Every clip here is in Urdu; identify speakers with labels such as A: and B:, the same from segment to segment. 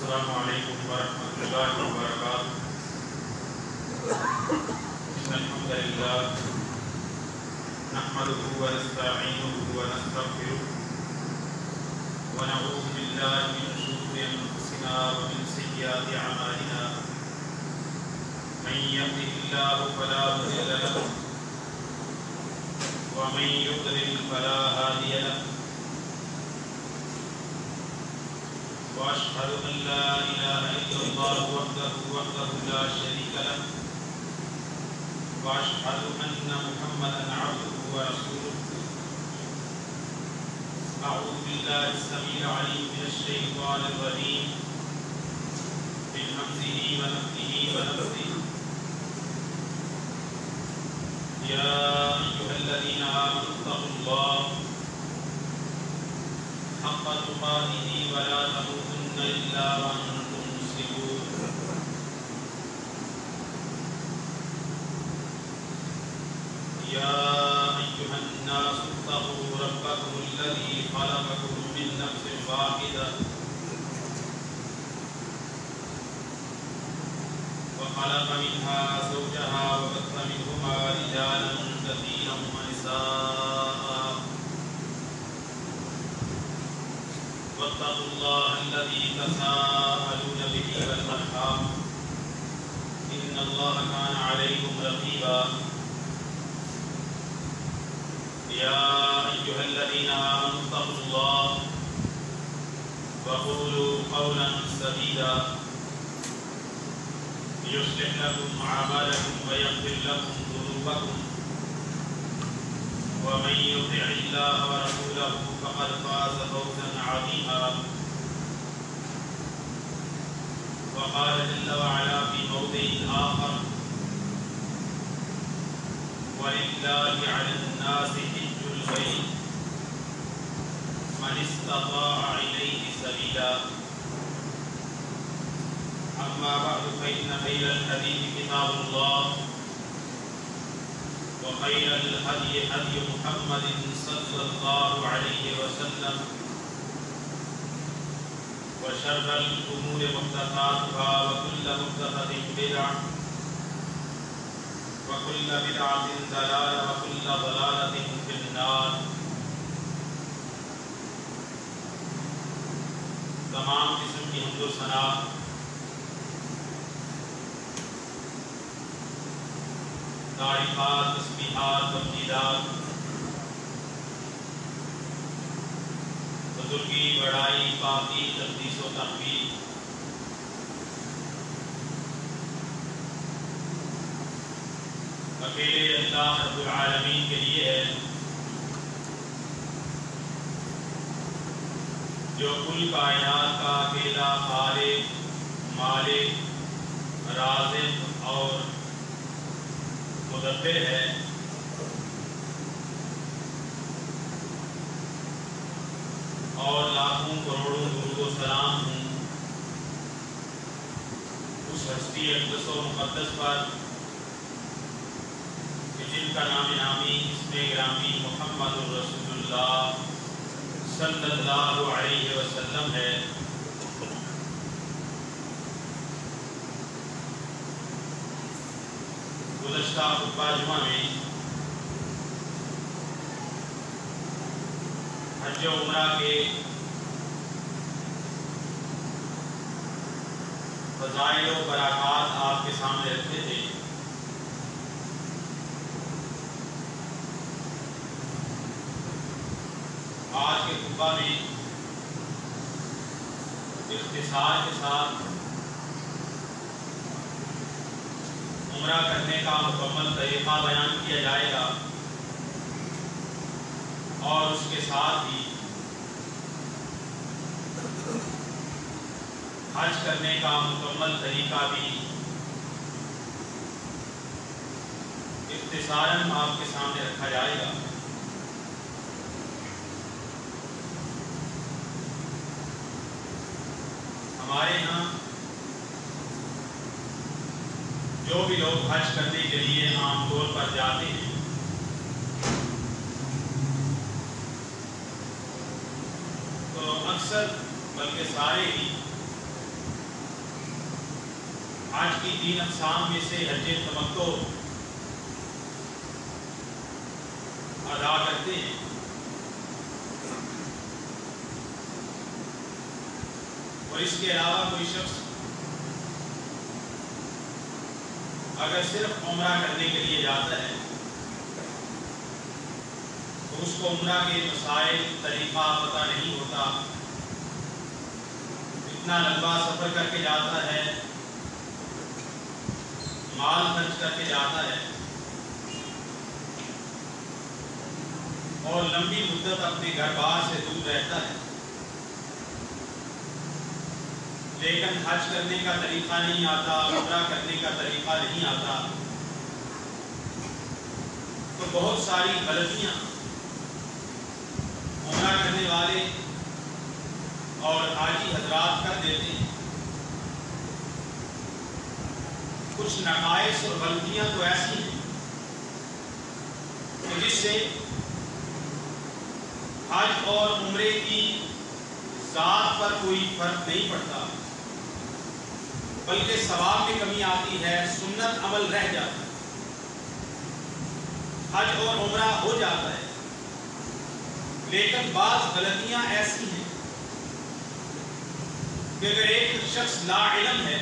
A: السلام علیکم ورحمۃ اللہ وبرکاتہ۔ ان الحمد للہ نحمده ونستعینه ونستغفره ونعوذ باللہ من شرور انفسنا ومن سیئات اعمالنا، من یهده اللہ فلا مضل له ومن یضلل فلا هادی له، وأشهد أن لا إله إلا الله وحده لا شريك له، وأشهد أن محمدا عبده ورسوله۔ أعوذ بالله السميع العليم من الشيطان الرجيم، من همزه ونفخه ونفثه۔ يا أيها الذين آمنوا اتقوا الله حق تقاته ولا تموتن إلا وأنتم مسلمون۔ يا أيها الناس اتقوا ربكم الذي خلقكم من نفس واحدة وخلق منها زوجها وبث منهما رجالا كثيرا ونساء، واتقوا الله الذي تساءلون به والأرحام إن الله كان عليكم رقيبا۔ يا أيها الذين آمنوا اتقوا الله وقولوا قولا سديدا يصلح لكم أعمالكم ويغفر لكم ذنوبكم، ومن يطع الله ورسوله فقد فاز فوزا عظيما۔ وقال جل وعلا في موضع آخر: ولله على الناس حج البيت من استطاع إليه سبيلا۔ أما بعد فإن خير الحديث كتاب الله، وخير الهدي هدي محمد صلى الله عليه وسلم، وشر الأمور محدثاتها وكل محدثة بدعة وكل بدعة ضلالة وكل ضلالة في النار۔ تمام قسم کی حمد و ثنا تعریفات، تسبیحات، تمجیدات، بزرگی، بڑائی، پاکی، تقدیس و تحمید اکیلے اللہ رب العالمین کے لیے ہے، جو کل کائنات کا اکیلا خالق، مالک، رازق اور مدبر ہے۔ اور لاکھوں کروڑوں درود و سلام ہوں اس ہستی اقدس و مقدس پر کہ جن کا نام نامی اسم گرامی محمد الرسول اللہ صلی اللہ علیہ وسلم ہے۔ گزشتہ خطبہ جمعہ میں حج و عمرہ کے فضائل و برکات آپ کے سامنے رکھتے تھے۔ آج کے خطبہ میں اختصار کے ساتھ عمرہ کرنے کا مکمل طریقہ بیان کیا جائے گا، اور اس کے ساتھ ہی حج کرنے کا مکمل طریقہ بھی اختصاراً آپ کے سامنے رکھا جائے گا۔ ہمارے یہاں جو بھی لوگ حج کرنے کے لیے عام طور پر جاتے ہیں تو اکثر بلکہ سارے ہی حج کی 3 اقسام میں سے حج تمتع ادا کرتے ہیں، اور اس کے علاوہ کوئی شخص اگر صرف عمرہ کرنے کے لیے جاتا ہے تو اس کو عمرہ کے مسائل طریقہ پتہ نہیں ہوتا، اتنا لمبا سفر کر کے جاتا ہے، مال خرچ کر کے جاتا ہے اور لمبی مدت اپنے گھر بار سے دور رہتا ہے، لیکن حج کرنے کا طریقہ نہیں آتا، عمرہ کرنے کا طریقہ نہیں آتا، تو بہت ساری غلطیاں عمرہ کرنے والے اور حاجی حضرات کر دیتے ہیں۔ کچھ نقائص اور غلطیاں تو ایسی ہیں کہ جس سے حج اور عمرے کی ذات پر کوئی فرق نہیں پڑتا، بلکہ ثواب میں کمی آتی ہے، سنت عمل رہ جاتا ہے، حج اور عمرہ ہو جاتا ہے، لیکن بعض غلطیاں ایسی ہیں کہ اگر ایک شخص لا علم ہے،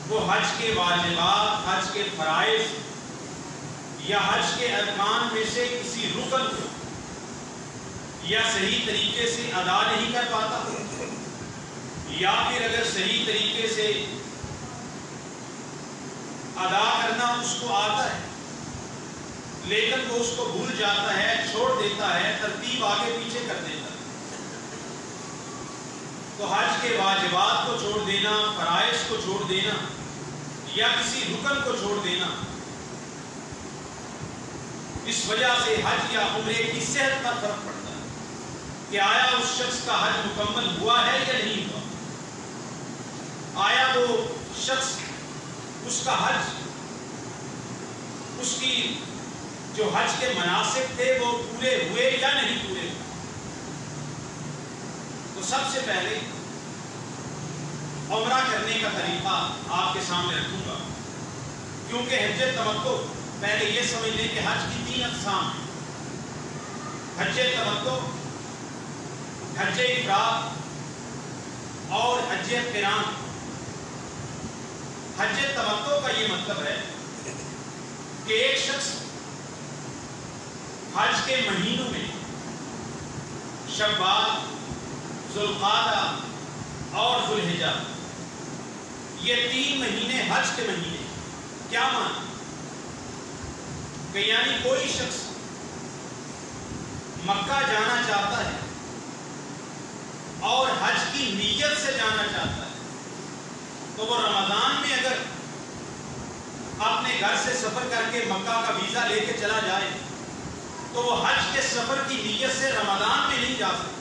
A: وہ حج کے واجبات، حج کے فرائض یا حج کے ارکان میں سے کسی رکن کو یا صحیح طریقے سے ادا نہیں کر پاتا، یا پھر اگر صحیح طریقے سے ادا کرنا اس کو آتا ہے لیکن وہ اس کو بھول جاتا ہے، چھوڑ دیتا ہے، ترتیب آگے پیچھے کر دیتا ہے، تو حج کے واجبات کو چھوڑ دینا، فرائض کو چھوڑ دینا یا کسی رکن کو چھوڑ دینا، اس وجہ سے حج یا عمرے کی صحت پر فرق پڑتا ہے کہ آیا اس شخص کا حج مکمل ہوا ہے یا نہیں ہوا، آیا وہ شخص اس کا حج، اس کی جو حج کے مناسک تھے وہ پورے ہوئے یا نہیں پورے ہوئے۔ تو سب سے پہلے عمرہ کرنے کا طریقہ آپ کے سامنے رکھوں گا، کیونکہ حج تمتع، پہلے یہ سمجھ لیں کہ حج کی 3 اقسام ہیں، حج تمتع، حج افراد اور حج قران۔ حج تمتع کا یہ مطلب ہے کہ ایک شخص حج کے مہینوں میں شوال، ذوالقعدہ اور ذوالحجہ، یہ 3 مہینے حج کے مہینے، کیا معنی کہ یعنی کوئی شخص مکہ جانا چاہتا ہے اور حج کی نیت سے جانا چاہتا ہے تو وہ رمضان میں اگر اپنے گھر سے سفر کر کے مکہ کا ویزا لے کے چلا جائے تو وہ حج کے سفر کی نیت سے رمضان میں نہیں جا سکتا،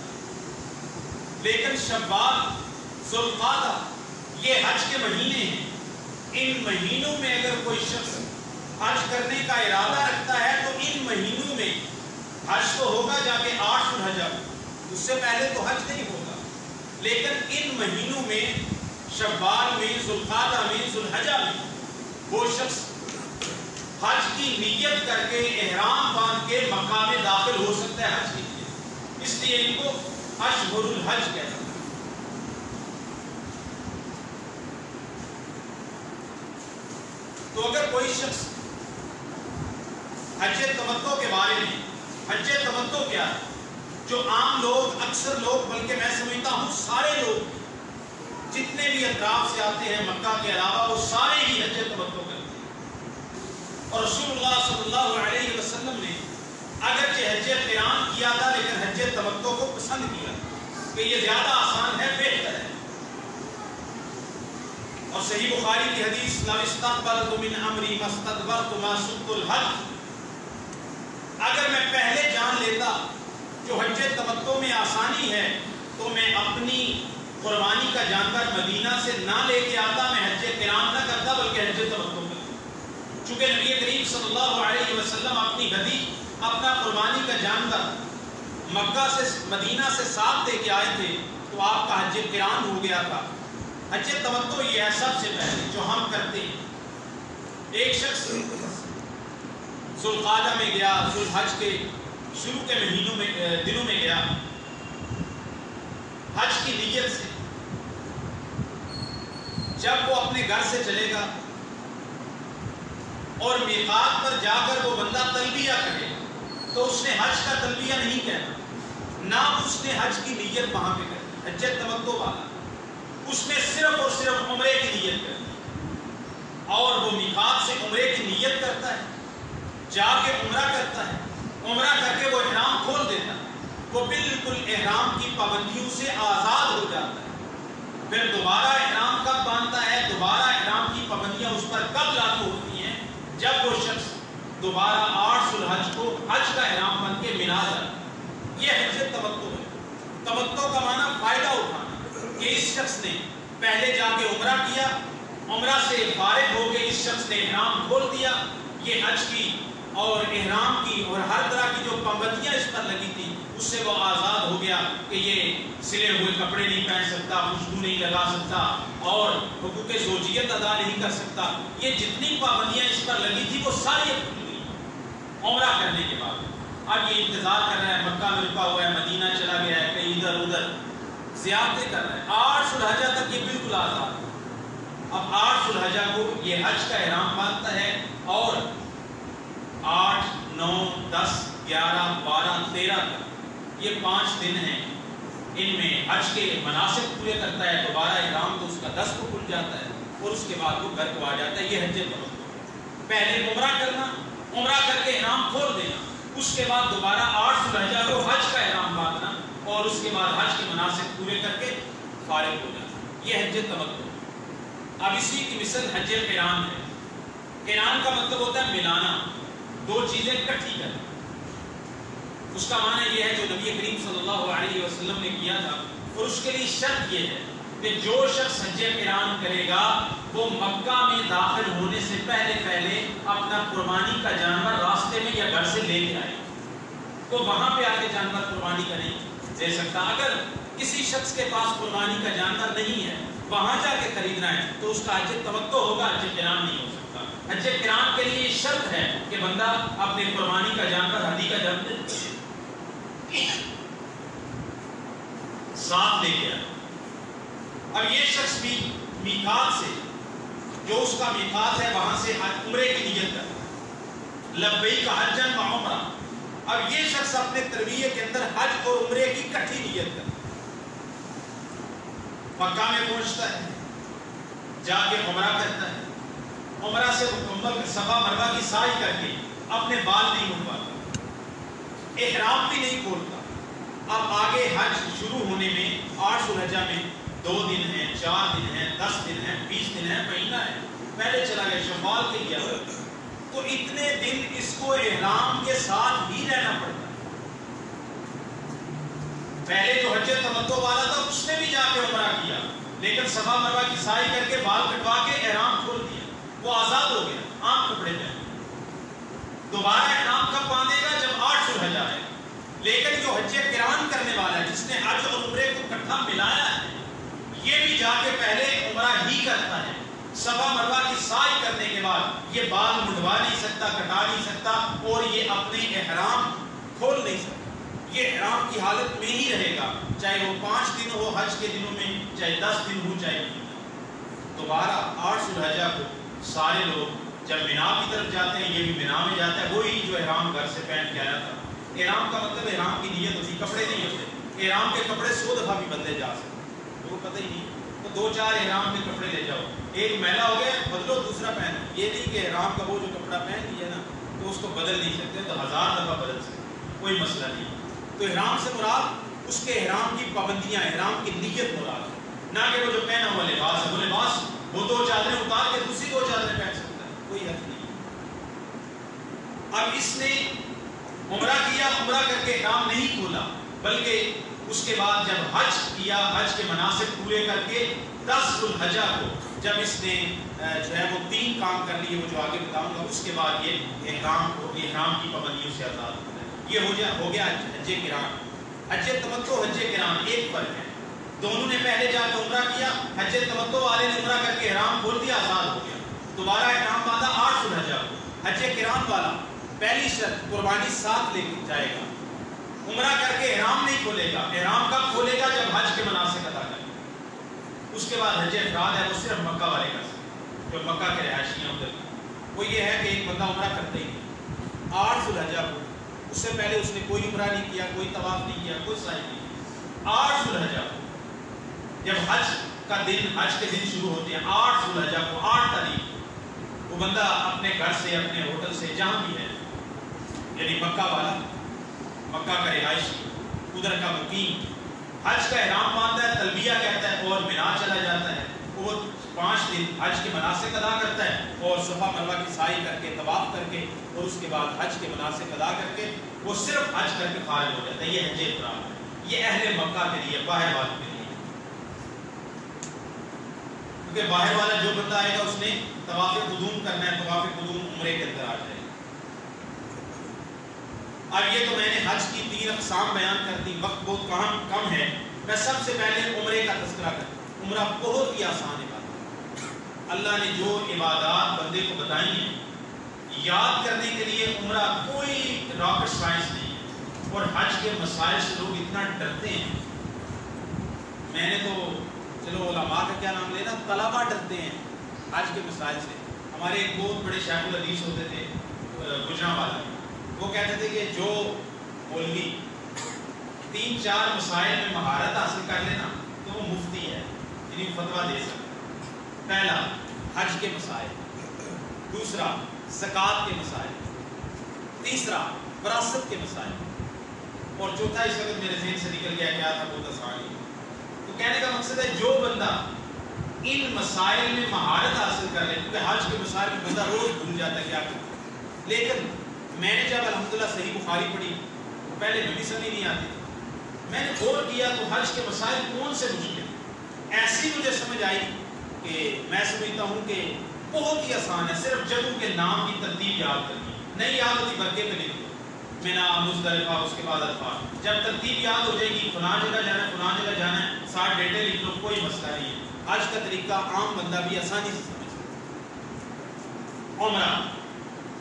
A: لیکن شوال، ذوالقعدہ یہ حج کے مہینے ہیں، ان مہینوں میں اگر کوئی شخص حج کرنے کا ارادہ رکھتا ہے تو ان مہینوں میں حج تو ہوگا جا کے 8 ذوالحجہ، اس سے پہلے تو حج نہیں ہوگا، لیکن ان مہینوں میں شوال میں، ذوالقعدہ میں، ذوالحجہ میں وہ شخص حج کی نیت کر کے احرام باندھ کے مکہ میں داخل ہو سکتا ہے حج کی نیت، اس لیے ان کو اشہر الحج کہتے ہیں۔ تو اگر کوئی شخص حج تمتع کے بارے میں، حج تمتع کیا ہے، جو عام لوگ، اکثر لوگ، بلکہ میں سمجھتا ہوں سارے لوگ جتنے بھی اطراف سے آتے ہیں مکہ کے علاوہ وہ سارے ہی حج تمتع کرتے ہیں، اور رسول اللہ صلی اللہ علیہ وسلم نے اگرچہ حج قران کیا تھا لیکن حج تمتع کو پسند کیا کہ یہ زیادہ آسان ہے، بہتر ہے، اور صحیح بخاری کی حدیث لو استقبلت من امری ما استدبرت ما سقت الحج، اگر میں پہلے جان لیتا جو حج تمتع میں آسانی ہے تو میں اپنی قربانی کا جانور مدینہ سے نہ لے کے آتا، میں حج قران نہ کرتا بلکہ حج تمتع کرتا، چونکہ نبی کریم صلی اللہ علیہ وسلم اپنی ہدی، اپنا قربانی کا جانور مکہ سے، مدینہ سے ساتھ لے کے آئے تھے تو آپ کا حج قران ہو گیا تھا، حج تمتع یہ ہے سب سے پہلے جو ہم کرتے ہیں. ایک شخص ذوالقعدہ میں گیا، ذوالحج کے شروع کے مہینوں میں دنوں میں گیا حج کی نیت سے. جب وہ اپنے گھر سے چلے گا اور میقات پر جا کر وہ بندہ تلبیہ کرے تو اس نے حج کا تلبیہ نہیں کہنا، نہ اس نے حج کی نیت وہاں پہ کرنی. حج تمتع والا اس نے صرف اور صرف عمرے کی نیت کرنی، اور وہ میقات سے عمرے کی نیت کرتا ہے، جا کے عمرہ کرتا ہے، عمرہ کر کے وہ احرام کھول دیتا ہے، وہ بالکل احرام کی پابندیوں سے آزاد ہو جاتا ہے. پھر دوبارہ احرام کب باندھتا ہے، دوبارہ احرام کی پابندیاں اس پر کب لاگو ہوتی ہیں، جب وہ شخص دوبارہ 8 ذوالحج کو حج کا احرام بن کے منا جاتا ہے. یہ حج تمتع ہے. تمتع کا معنی فائدہ اٹھانا، کہ اس شخص نے پہلے جا کے عمرہ کیا، عمرہ سے فارغ ہو کے اس شخص نے احرام کھول دیا. یہ حج کی اور احرام کی اور ہر طرح کی جو پابندیاں اس پر لگی تھی اس سے وہ آزاد ہو گیا، کہ یہ سلے ہوئے کپڑے نہیں پہن سکتا، خوشبو نہیں لگا سکتا، اور حقوق زوجیت ادا نہیں کر سکتا. یہ جتنی پابندیاں اس پر لگی تھی وہ ساری اب کھل گئی عمرہ کرنے کے بعد. اب یہ انتظار کر رہا ہے، مکہ میں رکا ہوا ہے، مدینہ چلا گیا ہے، کہیں ادھر ادھر زیارتیں کر رہا ہے. 8 ذوالحجہ تک یہ بالکل آزاد. اب 8 ذوالحجہ کو یہ حج کا احرام باندھتا ہے، اور 8 9 10 11 12 13 تک یہ 5 دن ہیں، ان میں حج کے مناسک پورے کرتا ہے. دوبارہ احرام تو اس کا 10 کو کھل جاتا ہے، اور اس کے بعد وہ گھر کو آ جاتا ہے. یہ حج تمتع. پہلے عمرہ کرنا، عمرہ کر کے احرام کھول دینا، اس کے بعد دوبارہ 8 ذوالحجہ کو حج کا احرام باندھنا، اور اس کے بعد حج کے مناسک پورے کر کے فارغ ہو جانا. یہ حج تمتع. اب اسی کی مثل حج قران ہے. قران کا مطلب ہوتا ہے ملانا، دو چیزیں اکٹھی کرنا. اس کا معنی یہ ہے جو نبی کریم صلی اللہ علیہ وسلم نے کیا تھا، اور اس کے لیے شرط یہ ہے کہ جو شخص حج قران کرے گا وہ مکہ میں داخل ہونے سے پہلے اپنا قربانی کا جانور راستے میں یا گھر سے لے کے آئے. تو وہاں پہ آ کے جانور قربانی کا نہیں دے سکتا. اگر کسی شخص کے پاس قربانی کا جانور نہیں ہے، وہاں جا کے خریدنا ہے، تو اس کا حج تمتع ہوگا، حج قران نہیں ہو سکتا. حج قران کے لیے شرط ہے کہ بندہ اپنے قربانی کا جانور، ہدی کا جانور ساتھ لے کے آئے. اب یہ شخص بھی میقات سے، جو اس کا میقات ہے وہاں سے عمرے کی نیت کرتا ہے، لبیک حجا و عمرہ. اب یہ شخص اپنے تلبیہ کے اندر حج اور عمرے کی اکٹھی نیت کرتا ہے. مکہ میں پہنچتا ہے، جا کے عمرہ کرتا ہے، عمرہ سے مکمل صفا مروہ کی سعی کر کے اپنے بال نہیں منڈواتا، احرام بھی نہیں کھولتا. اب آگے حج شروع ہونے میں 8 ذوالحجہ میں 2 دن ہیں، 4 دن ہیں، 10 دن ہیں، 20 دن ہیں، مہینہ ہے، پہلے چلا گیا شوال کے گیا، تو اتنے دن اس کو احرام کے ساتھ ہی رہنا پڑتا ہے. پہلے جو حج تمتع والا تھا اس نے بھی جا کے عمرہ کیا، لیکن صفا مروہ کی سعی کر کے بال کٹوا کے احرام کھول دیا، وہ آزاد ہو گیا، عام کپڑے پہن. دوبارہ احرام کب باندھے گا؟ جب 8 ذوالحجہ ہے. لیکن جو حج قران کرنے والا ہے، جس نے حج اور عمرے کو اکٹھا ملایا ہے، یہ بھی جا کے پہلے عمرہ ہی کرتا ہے. صفا مروہ کی سعی کرنے کے بعد یہ بال منڈوا نہیں سکتا، کٹا نہیں سکتا، اور یہ اپنے احرام کھول نہیں سکتا. یہ احرام کی حالت میں ہی رہے گا، چاہے وہ 5 دن ہو حج کے دنوں میں، چاہے 10 دن ہو، چاہے 20 دن. دوبارہ 8 ذوالحجہ کو سارے لوگ جب مینا کی طرف جاتے ہیں، یہ بھی مینا میں جاتا ہے، وہی جو احرام گھر سے پہن کے آیا تھا. احرام کا مطلب احرام کی نیت ہوتی، کپڑے نہیں ہوتے. احرام کے کپڑے 100 دفعہ بھی بدلے جا سکتے، وہ پتہ ہی نہیں. تو 2-4 احرام کے کپڑے لے جاؤ، ایک میلا ہو گیا بدلو، دوسرا پہنو. یہ نہیں کہ احرام کا وہ جو کپڑا پہن لیا نا تو اس کو بدل نہیں سکتے، تو 1000 دفعہ بدل سکتے، کوئی مسئلہ نہیں. تو احرام سے مراد اس کے احرام کی پابندیاں، احرام کی نیت مراد ہے، نہ کہ وہ جو پہنا ہوا لباس ہے. وہ لباس وہ 2 چادریں اتار کے دوسری 2 چادریں پہن سکتا ہے، کوئی حق نہیں. اب اس نے عمرہ کیا، عمرہ کر کے احرام نہیں کھولا، بلکہ اس کے بعد جب حج کیا، حج کے مناسک پورے کر کے 10 ذوالحجہ کو جب اس نے جو ہے وہ 3 کام کر لیے، وہ جو آگے بتاؤں گا، اس کے بعد یہ احرام کی پابندیوں سے آزاد ہوتا ہے. یہ ہو گیا حج قران. حج تمتع، حج قران ایک فرق ہے. دونوں نے پہلے جا کے عمرہ کیا، حج حج تمتع والے نے عمرہ کر کے احرام کھول دیا، آزاد ہو گیا، دوبارہ احرام باندھا 8 ذو الحجہ کو۔ حج قران والا پہلی شرط قربانی ساتھ لے کے جائے گا، عمرہ کر کے احرام نہیں کھولے گا۔ احرام کب کھولے گا؟ جب حج کے مناسک ادا کرے گا۔ اس کے بعد حج افراد ہے، وہ صرف مکہ والے کر سکتے جو مکہ کے رہائشی ہیں ادھر کی۔ وہ یہ ہے کہ ایک بندہ عمرہ کرتے ہی 8 ذو الحجہ کو، اس سے پہلے اس نے کوئی عمرہ نہیں کیا، کوئی طواف نہیں کیا، کوئی سعی نہیں کیا، 8 ذو الحجہ کو جب حج کا دن، حج کے دن شروع ہوتے ہیں 8 ذو الحجہ کو، 8 تاریخ کو وہ بندہ اپنے گھر سے، اپنے ہوٹل سے، جہاں بھی ہے، یعنی مکہ والا، مکہ کا رہائشی، ادھر کا مقیم، حج کا احرام باندھتا ہے، تلبیہ کہتا ہے اور مینا چلا جاتا ہے۔ وہ 5 دن حج کے مناسک ادا کرتا ہے اور صفا مروہ کی سعی کر کے، طواف کر کے، اور اس کے بعد حج کے مناسک ادا کر کے وہ صرف حج کر کے خارج ہو جاتا ہے۔ یہ حج افراد ہے، یہ اہل مکہ کے لیے، باہر والوں کے لیے، کیونکہ باہر والا جو بندہ آئے گا اس نے طواف قدوم کرنا ہے، طواف قدوم عمرے کے اندر آ جائے گا۔ اب یہ تو میں نے حج کی 3 اقسام بیان کر دی، وقت بہت کم ہے، میں سب سے پہلے عمرے کا تذکرہ کرتا ہوں۔ عمرہ بہت ہی آسان عبادت ہے، اللہ نے جو عبادات بندے کو بتائی ہیں یاد کرنے کے لیے عمرہ کوئی راکٹ سائنس نہیں ہے۔ اور حج کے مسائل سے لوگ اتنا ڈرتے ہیں، میں نے تو چلو علماء کا کیا نام لینا، طلباء ڈرتے ہیں حج کے مسائل سے۔ ہمارے ایک بہت بڑے شیخ الحدیث ہوتے تھے گجرانوالہ، وہ کہتے تھے کہ جو مولوی 3-4 مسائل میں مہارت حاصل کر لینا تو وہ مفتی ہے، یعنی فتویٰ دے سکتا ہے۔ پہلا حج کے مسائل، دوسرا زکوٰۃ کے مسائل، تیسرا وراثت کے مسائل، اور چوتھا اس وقت میرے ذہن سے نکل گیا کیا تھا، بہت آسان ہے۔ تو کہنے کا مقصد ہے جو بندہ ان مسائل میں مہارت حاصل کر لے، کیونکہ حج کے مسائل میں بندہ روز بھول جاتا ہے کیا کرتا، لیکن میں نے جب الحمدللہ صحیح بخاری پڑھی، پہلے میں بھی سمجھ نہیں آتی، میں نے غور کیا تو حج کے مسائل کون سے مشکل، ایسی مجھے سمجھ آئی کہ میں سمجھتا ہوں کہ بہت ہی آسان ہے، صرف جگہوں کے نام کی ترتیب یاد کرنی، نہیں یاد ہوتی برقے پہ لکھ دو، مینا، مزدلفہ، اس کے بعد عرفات، جب ترتیب یاد ہو جائے گی فلاں جگہ جانا ہے، فلاں جگہ جانا ہے، 60 ڈیٹے لکھ لو، کوئی مسئلہ نہیں ہے۔ حج کا طریقہ عام بندہ بھی آسانی سے سمجھ سکتا۔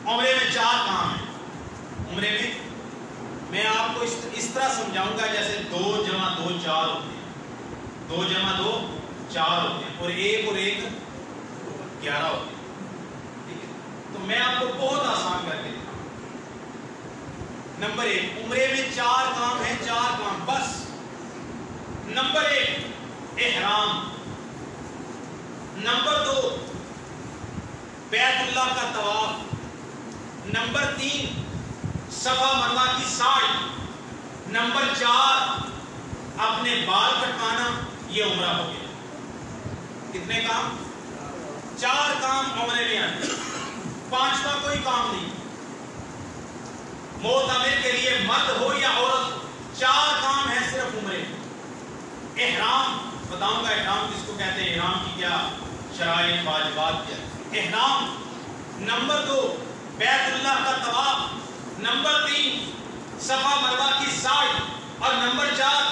A: عمرے میں 4 کام ہیں۔ عمرے میں آپ کو اس طرح سمجھاؤں گا جیسے 2 جمع 2 4 ہوتے ہیں، 2 جمع 2 4 ہوتے ہیں، اور 1 اور 1 11 ہوتے ہیں، ٹھیک ہے؟ تو میں آپ کو بہت آسان کر کے دکھاؤں۔ نمبر 1، عمرے میں 4 کام ہیں، 4 کام بس۔ نمبر 1 احرام، نمبر 2 بیت اللہ کا طواف، نمبر 3 صفا مروہ کی سعی، نمبر 4 اپنے بال کٹوانا، یہ عمرہ ہو گیا۔ کتنے کام؟ 4 کام عمرے میں آتے ہیں، 5واں کوئی کام نہیں۔ معتمر کے لیے مرد ہو یا عورت ہو، 4 کام ہیں صرف عمرے میں۔ احرام بتاؤں گا، احرام کس کو کہتے ہیں، احرام کی کیا شرائط واجبات کیا۔ احرام، نمبر 2 بیت اللہ کا طواف، نمبر 3 صفا مروہ کی سعی، اور نمبر 4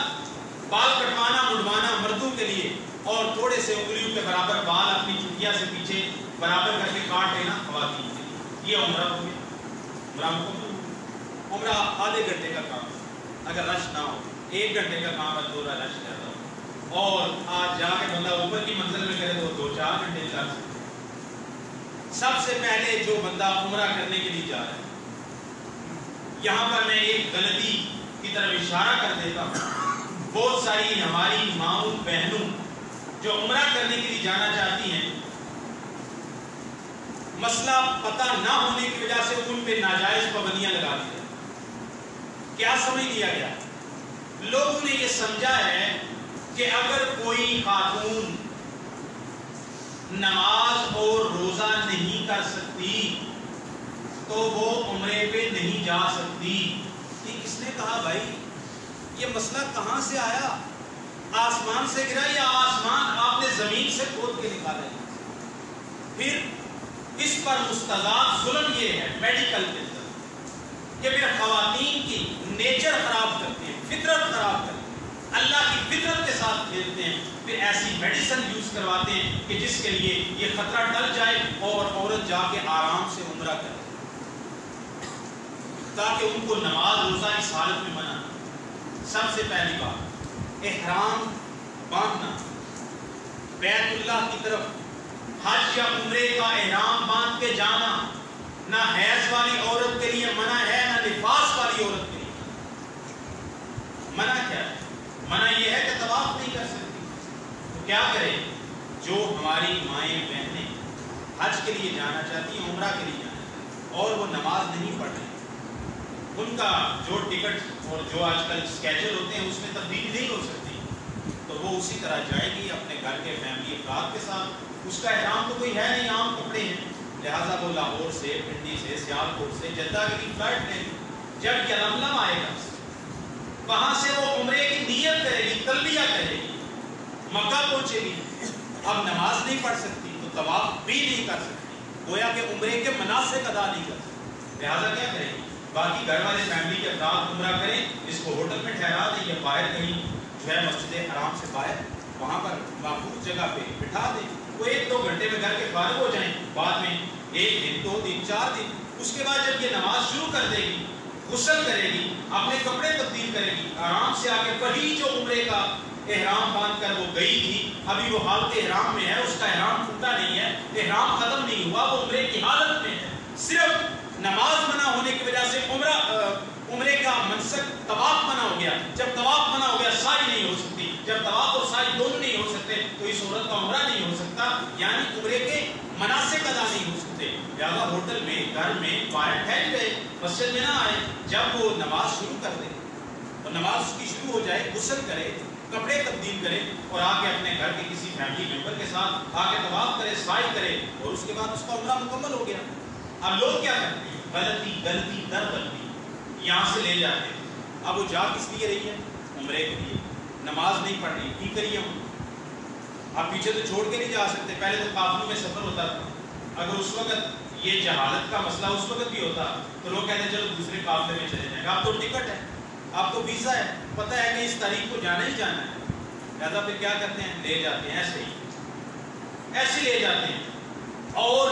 A: بال کٹوانا مڈوانا مردوں کے لیے، اور تھوڑے سے انگلیوں کے برابر بال اپنی چٹیا سے پیچھے برابر کر کے کاٹ لینا خواتین کے لیے۔ یہ عمرہ ہو گیا، عمرہ مکمل۔ عمرہ آدھے گھنٹے کا کام ہے، اگر رش نہ ہو، 1 گھنٹے کا کام ہے، تھوڑا رش زیادہ ہو، اور آج جا کے بندہ اوپر کی منزل میں کرے تو 2-4 گھنٹے لگ سکتے۔ سب سے پہلے جو بندہ عمرہ کرنے کے لیے جا رہا ہے، یہاں پر میں ایک غلطی کی طرف اشارہ کر دیتا ہوں۔ بہت ساری ہماری ماؤں بہنوں جو عمرہ کرنے کے لیے جانا چاہتی ہیں، مسئلہ پتہ نہ ہونے کی وجہ سے ان پہ ناجائز پابندیاں لگا دی ہیں۔ کیا سمجھ لیا گیا؟ لوگوں نے یہ سمجھا ہے کہ اگر کوئی خاتون نماز اور روزہ نہیں کر سکتی تو وہ عمرے پہ نہیں جا سکتی۔ یہ کس نے کہا بھائی؟ یہ مسئلہ کہاں سے آیا؟ آسمان سے گرا یا آسمان آپ نے زمین سے کھود کے نکالا؟ پھر اس پر مستضاد ظلم یہ ہے میڈیکل کے اندر کہ پھر خواتین کی نیچر خراب کرتے ہیں، فطرت خراب کرتے ہیں، اللہ کی فطرت کے ساتھ کھیلتے ہیں، پھر ایسی میڈیسن یوز کرواتے ہیں کہ جس کے لیے یہ خطرہ ٹل جائے اور عورت جا کے آرام سے عمرہ کرے، تاکہ ان کو نماز روزہ اس حالت میں منع۔ سب سے پہلی بات احرام باندھنا، بیت اللہ کی طرف حج یا عمرے کا احرام باندھ کے جانا نہ حیض والی عورت کے لیے منع ہے، نہ نفاس والی عورت کے لیے منع۔ کیا ہے منع؟ یہ ہے کہ طواف نہیں کر سکتی۔ تو کیا کرے؟ جو ہماری مائیں بہنیں حج کے لیے جانا چاہتی ہیں، عمرہ کے لیے جانا چاہتی ہیں اور وہ نماز نہیں پڑھ رہی، ان کا جو ٹکٹ اور جو آج کل اسکیجول ہوتے ہیں اس میں تبدیلی نہیں ہو سکتی، تو وہ اسی طرح جائے گی اپنے گھر کے فیملی افراد کے ساتھ۔ اس کا احرام تو کوئی ہے نہیں، عام کپڑے ہیں، لہٰذا وہ لاہور سے، پنڈی سے، سیالکوٹ سے جدہ کے لیے فلائٹ لے گی۔ جب یلملم آئے گا وہاں سے وہ عمرے کی نیت کرے گی، تلبیہ کرے گی، مکہ پہنچے گی۔ اب نماز نہیں پڑھ سکتی تو طواف بھی نہیں کر سکتی، گویا کہ عمرے کے مناسک ادا نہیں کر سکتی، لہٰذا کیا کرے گی؟ باقی گھر والے فیملی کے افراد عمرہ کریں، اس کو ہوٹل میں ٹھہرا دیں یا باہر کہیں جو ہے مسجد حرام سے باہر وہاں پر محفوظ جگہ پہ بٹھا دیں، وہ 1-2 گھنٹے میں گھر کے فارغ ہو جائیں، بعد میں 1 دن 2 دن 4 دن، اس کے بعد جب یہ نماز شروع کر دے گی، غسل کرے گی، اپنے کپڑے تبدیل کرے گی، آرام سے آ کے وہی جو عمرے کا احرام باندھ کر وہ گئی تھی، ابھی وہ حالت احرام میں ہے، اس کا احرام ٹوٹا نہیں ہے، احرام ختم نہیں ہوا، وہ عمرے کی حالت میں ہے، صرف نماز منع ہونے کی وجہ سے عمرے کا منسک طواف منع ہو گیا۔ جب طواف منع ہو گیا سعی نہیں ہو سکتی، جب طواف اور سعی دونوں نہیں ہو سکتے تو اس عورت کا عمرہ نہیں ہو سکتا، یعنی عمرے کے مناسک ادا نہیں ہو سکتے، لہٰذا ہوٹل میں، گھر میں، باہر ٹھہر گئے، مسجد میں نہ آئے۔ جب وہ نماز شروع کر دے اور نماز اس کی شروع ہو جائے، غسل کرے، کپڑے تبدیل کرے اور آ کے اپنے گھر کے کسی فیملی ممبر کے ساتھ آ کے طواف کرے، سعی کرے، اور اس کے بعد اس کا عمرہ مکمل ہو گیا۔ اب لوگ کیا کرتے ہیں؟ غلطی در غلطی یہاں سے لے جاتے ہیں۔ اب وہ جا کس لیے رہی ہے؟ عمرے کے لیے، نماز نہیں پڑھ رہی، کی کریے ہم؟ اب پیچھے تو چھوڑ کے نہیں جا سکتے، پہلے تو قافلوں میں سفر ہوتا تھا، اگر اس وقت یہ جہالت کا مسئلہ اس وقت بھی ہوتا تو لوگ کہتے ہیں چلو دوسرے قافلے میں چلے جائیں گے، اب تو ٹکٹ ہے، اب تو ویزا ہے، پتہ ہے کہ اس تاریخ کو جانا ہی جانا ہے، لہٰذا پھر کیا کرتے ہیں؟ لے جاتے ہیں، ایسے لے جاتے ہیں، اور